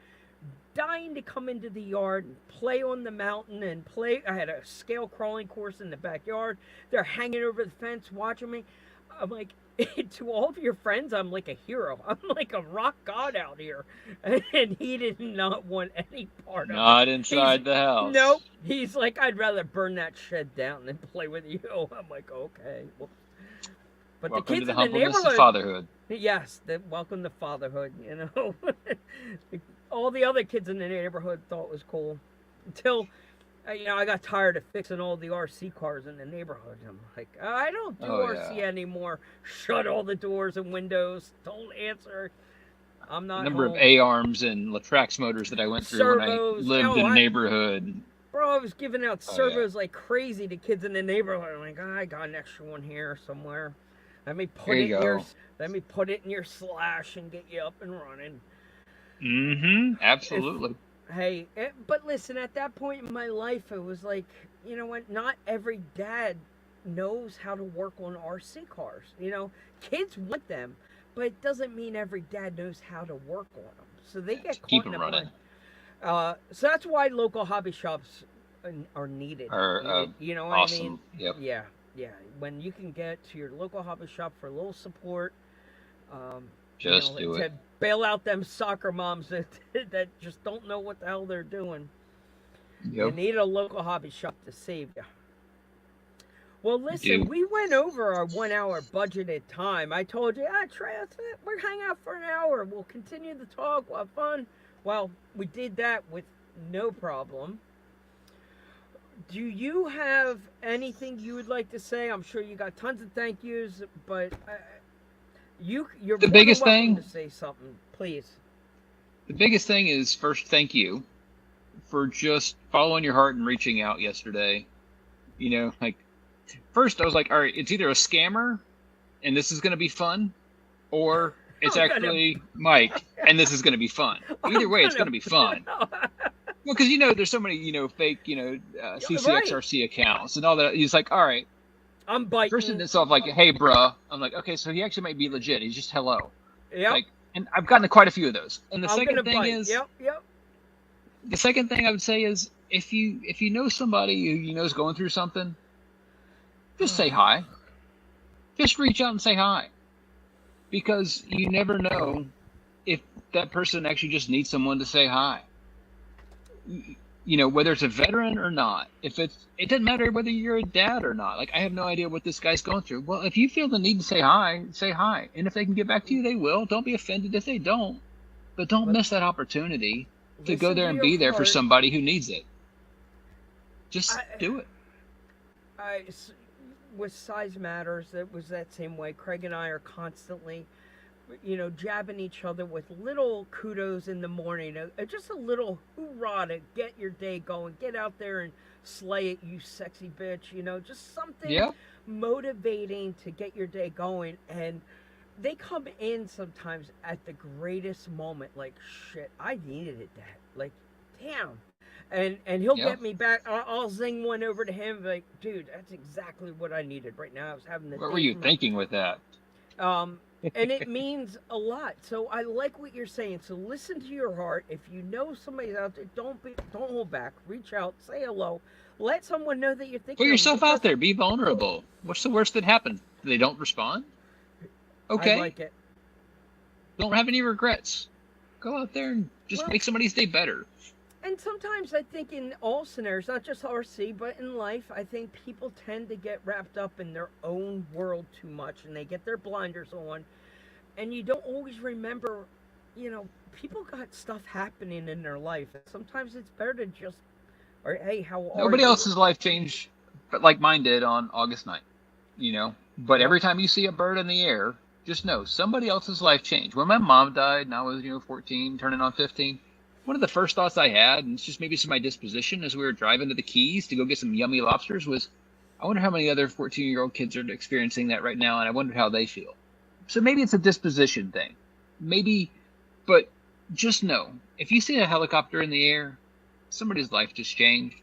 dying to come into the yard and play on the mountain and play. I had a scale crawling course in the backyard. They're hanging over the fence watching me. I'm like, to all of your friends, I'm like a hero. I'm like a rock god out here. And he did not want any part of it. Not inside the house. Nope. He's like, I'd rather burn that shed down than play with you. I'm like, okay. Well, but Welcome the kids to the in the humbleness neighborhood, of fatherhood. yes, welcome to fatherhood. All the other kids in the neighborhood thought it was cool until I got tired of fixing all the RC cars in the neighborhood. I'm like, I don't do RC anymore. Shut all the doors and windows. Don't answer. I'm not. The number home. of A-arms and Latrax motors that I went through Servos. when I lived in the neighborhood. Bro, I was giving out servos like crazy to kids in the neighborhood. I'm like, I got an extra one here somewhere. Let me put it in your slash and get you up and running. Mm-hmm. Absolutely. But listen, at that point in my life, it was like, you know what? Not every dad knows how to work on RC cars. Kids want them, but it doesn't mean every dad knows how to work on them. So they get caught in the running. So that's why local hobby shops are needed. You know what awesome. I mean? Yep. Yeah. When you can get to your local hobby shop for a little support, just do it. To bail out them soccer moms that just don't know what the hell they're doing. Yep. You need a local hobby shop to save you. Well, listen, we went over our 1 hour budgeted time. I told you, Trey, that's it. We're hanging out for an hour. We'll continue the talk. We'll have fun. Well, we did that with no problem. Do you have anything you would like to say? I'm sure you got tons of thank yous, but you're the biggest thing to say something, please. The biggest thing is, first, thank you for just following your heart and reaching out yesterday. First I was like, all right, it's either a scammer and this is going to be fun, or it's actually Mike and this is going to be fun. Either way, it's going to be fun. Well, because there's so many fake CCXRC accounts and all that. He's like, all right, I'm biting. First in itself, like, hey, bruh. I'm like, okay, so he actually might be legit. He's just hello. Yeah. Like, and I've gotten quite a few of those. And the second thing is, yep. The second thing I would say is, if you know somebody who you know is going through something, just say hi. Just reach out and say hi, because you never know if that person actually just needs someone to say hi. whether it's a veteran or not, it doesn't matter whether you're a dad or not. Like, I have no idea what this guy's going through. Well, if you feel the need to say hi, say hi. And if they can get back to you, they will. Don't be offended if they don't. But don't miss that opportunity to go there and be there for somebody who needs it. Just do it. With Size Matters, it was that same way. Craig and I are constantly, jabbing each other with little kudos in the morning. Just a little hoorah to get your day going. Get out there and slay it, you sexy bitch. Just something motivating to get your day going. And they come in sometimes at the greatest moment. Like, shit, I needed it that. Like, damn. And he'll get me back. I'll zing one over to him, like, dude, that's exactly what I needed right now. I was having the. What were you thinking with that? And it means a lot. So I like what you're saying. So listen to your heart. If you know somebody's out there, don't hold back. Reach out, say hello, let someone know that you're thinking. Put yourself out there. Be vulnerable. What's the worst that happens? They don't respond. Okay. I like it. Don't have any regrets. Go out there and just make somebody's day better. And sometimes I think in all scenarios, not just RC, but in life, I think people tend to get wrapped up in their own world too much, and they get their blinders on, and you don't always remember, people got stuff happening in their life. Sometimes it's better to just, hey, how are you? Nobody else's life changed, but like mine did on August 9th, But every time you see a bird in the air, just know somebody else's life changed. When my mom died, and I was, 14, turning on 15, one of the first thoughts I had, and it's just maybe some of my disposition as we were driving to the Keys to go get some yummy lobsters, was I wonder how many other 14-year-old kids are experiencing that right now, and I wonder how they feel. So maybe it's a disposition thing. Maybe, but just know, if you see a helicopter in the air, somebody's life just changed.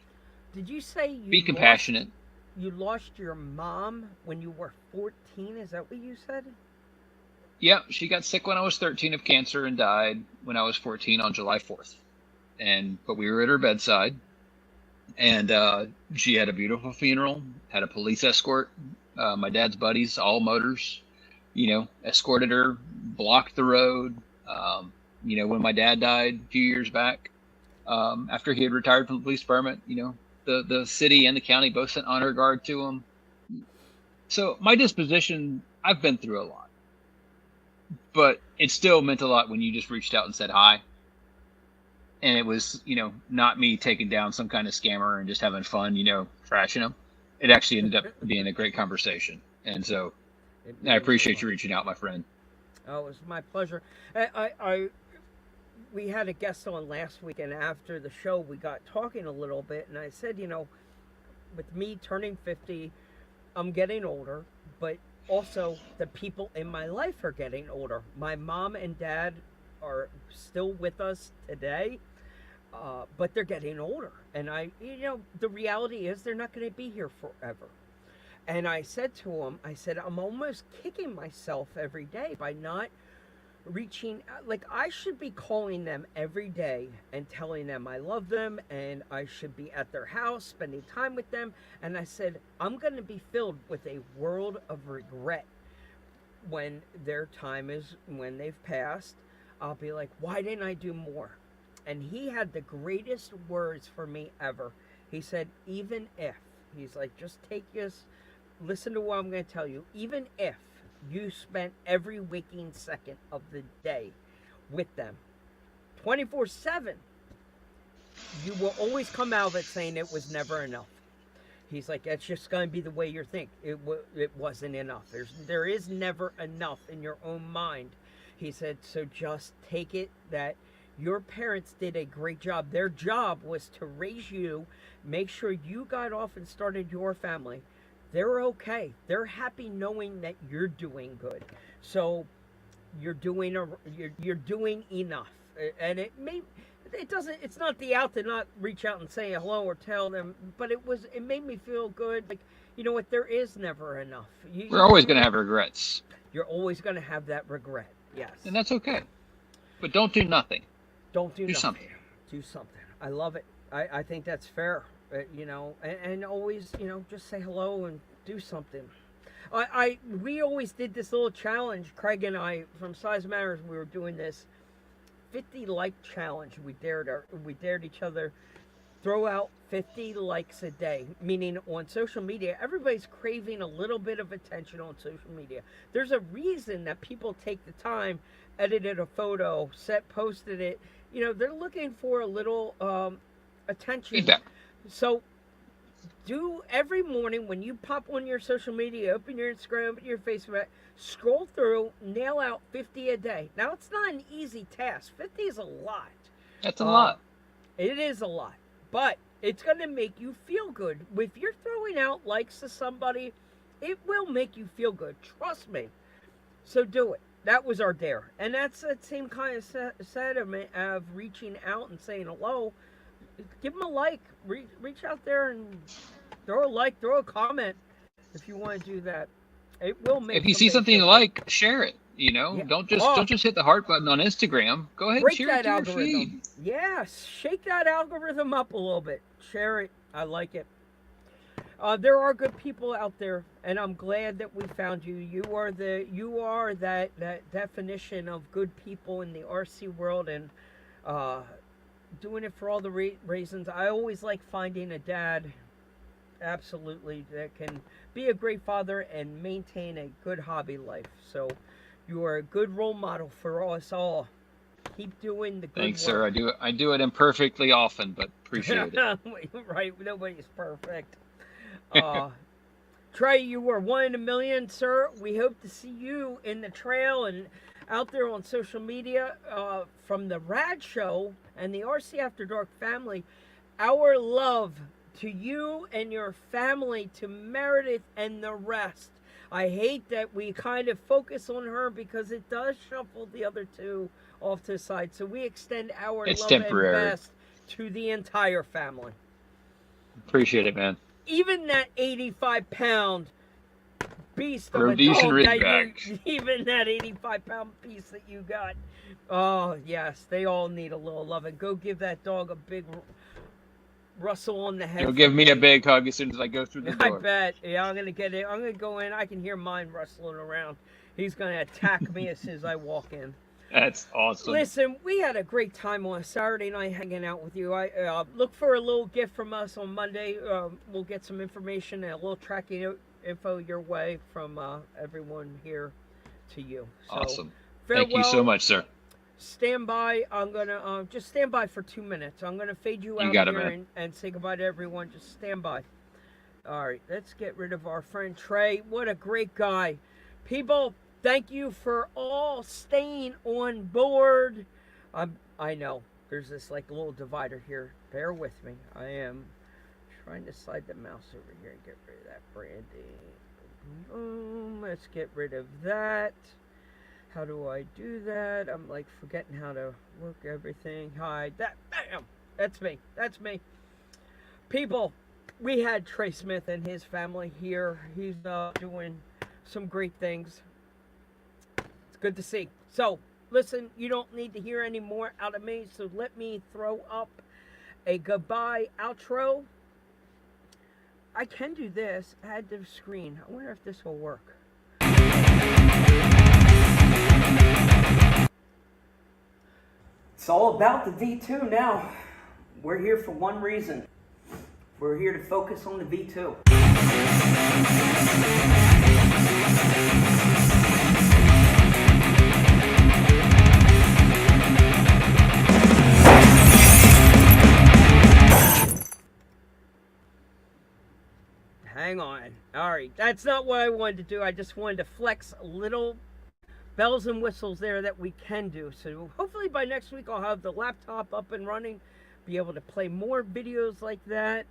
Did you say you be compassionate? You lost your mom when you were 14? Is that what you said? Yeah, she got sick when I was 13 of cancer and died when I was 14 on July 4th. But we were at her bedside, and she had a beautiful funeral, had a police escort, my dad's buddies, all motors, escorted her, blocked the road. When my dad died a few years back, after he had retired from the police department, the city and the county both sent honor guard to him. So my disposition, I've been through a lot. But it still meant a lot when you just reached out and said hi. And it was, not me taking down some kind of scammer and just having fun, trashing them. It actually ended up being a great conversation. And so I appreciate you reaching out, my friend. Oh, it was my pleasure. We had a guest on last week, and after the show, we got talking a little bit. And I said, with me turning 50, I'm getting older, but also the people in my life are getting older. My mom and dad are still with us today, but they're getting older. And the reality is they're not going to be here forever. And I said to him, I'm almost kicking myself every day by not reaching, like, I should be calling them every day and telling them I love them, and I should be at their house spending time with them. And I said, I'm going to be filled with a world of regret when their time is, when they've passed. I'll be like, why didn't I do more? And he had the greatest words for me ever. He said, even if, he's like, just listen to what I'm going to tell you. Even if you spent every waking second of the day with them 24/7, you will always come out of it saying it was never enough. He's like, that's just going to be the way you're thinking. It wasn't enough. There is never enough in your own mind. He said, so just take it that your parents did a great job. Their job was to raise you, make sure you got off and started your family. They're okay. They're happy knowing that you're doing good. So you're doing enough. And it's not the out to not reach out and say hello or tell them, but it made me feel good. Like, you know what? There is never enough. We're always going to have regrets. You're always going to have that regret. Yes. And that's okay. But don't do nothing. Don't do nothing. Something. Do something. I love it. I think that's fair. And always, just say hello and do something. We always did this little challenge, Craig and I, from Size Matters. We were doing this 50 like challenge. We dared each other throw out 50 likes a day, meaning on social media, everybody's craving a little bit of attention on social media. There's a reason that people take the time, edited a photo, posted it. You know, they're looking for a little attention. Feedback. So do every morning when you pop on your social media, open your Instagram, open your Facebook, scroll through, nail out 50 a day. Now, it's not an easy task. 50 is a lot. That's a lot. It is a lot, but it's going to make you feel good. If you're throwing out likes to somebody, it will make you feel good. Trust me. So do it. That was our dare. And that's that same kind of sentiment of reaching out and saying hello. Give them a like. Reach out there and throw a like, throw a comment if you want to do that. It will make. If you see something you like, share it. You know, Yeah. don't just hit the heart button on Instagram. Go ahead and Break share that it to your algorithm. feed. Yeah, shake that algorithm up a little bit. Share it. I like it. There are good people out there, and I'm glad that we found you. You are that definition of good people in the RC world, and doing it for all the reasons. I always like finding a dad, absolutely, that can be a great father and maintain a good hobby life. So you are a good role model for us all. Keep doing the good Thanks, work. sir. I do it imperfectly often, but appreciate it. Right, nobody's perfect. Trey, you were 1 in a million, sir. We hope to see you in the trail and out there on social media. From the Rad Show and the RC After Dark family, our love to you and your family, to Meredith and the rest. I hate that we kind of focus on her because it does shuffle the other two off to the side. So we extend our It's love temporary. and best to the entire family. Appreciate it, man. Even that 85-pound beast of a Rhodesian dog that Ridgeback. you, even that 85-pound piece that you got. Oh, yes, they all need a little love. And go give that dog a big rustle on the head. You'll give me a big hug as soon as I go through the I door. bet. Yeah, I'm going to get it. I'm going to go in. I can hear mine rustling around. He's going to attack me as soon as I walk in. That's awesome. Listen, we had a great time on a Saturday night hanging out with you. I look for a little gift from us on Monday. We'll get some information and a little tracking info your way from everyone here to you. So, Awesome. farewell. Thank you so much, sir. Stand by. I'm gonna just stand by for 2 minutes. I'm gonna fade you out got it, here man. and say goodbye to everyone. Just stand by. All right, let's get rid of our friend Trey. What a great guy. People, thank you for all staying on board. I know there's this like little divider here. Bear with me. I am trying to slide the mouse over here and get rid of that branding. Boom. Let's get rid of that. How do I do that? I'm like forgetting how to work everything. Hide that. Bam! That's me. That's me. People, we had Trey Smith and his family here. He's doing some great things. It's good to see. So, listen, you don't need to hear any more out of me, so let me throw up a goodbye outro. I can do this. Add to the screen. I wonder if this will work. It's all about the V2 now. We're here for one reason. We're here to focus on the V2. Hang on. All right, that's not what I wanted to do. I just wanted to flex a little bells and whistles there that we can do. So hopefully by next week I'll have the laptop up and running, be able to play more videos like that.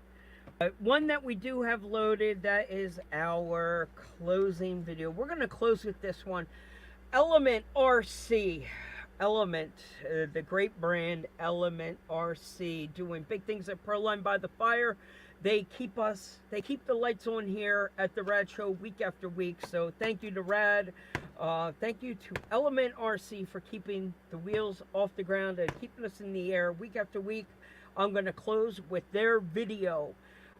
One that we do have loaded, that is our closing video. We're going to close with this one. Element RC. Element, the great brand Element RC, doing big things at Proline by the Fire. They keep the lights on here at the Rad Show week after week. So thank you to Rad. Thank you to Element RC for keeping the wheels off the ground and keeping us in the air week after week. I'm going to close with their video.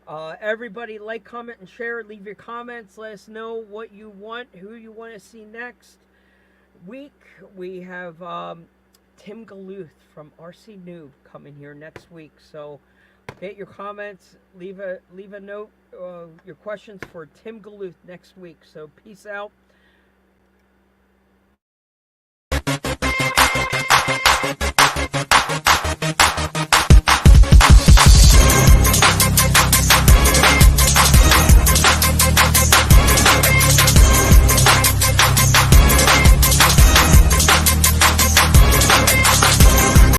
Everybody like, comment, and share. Leave your comments. Let us know what you want, who you want to see next week. We have Tim Galuth from RC Noob coming here next week. So Get your comments. Leave a note. Your questions for Tim Galuth next week. So peace out.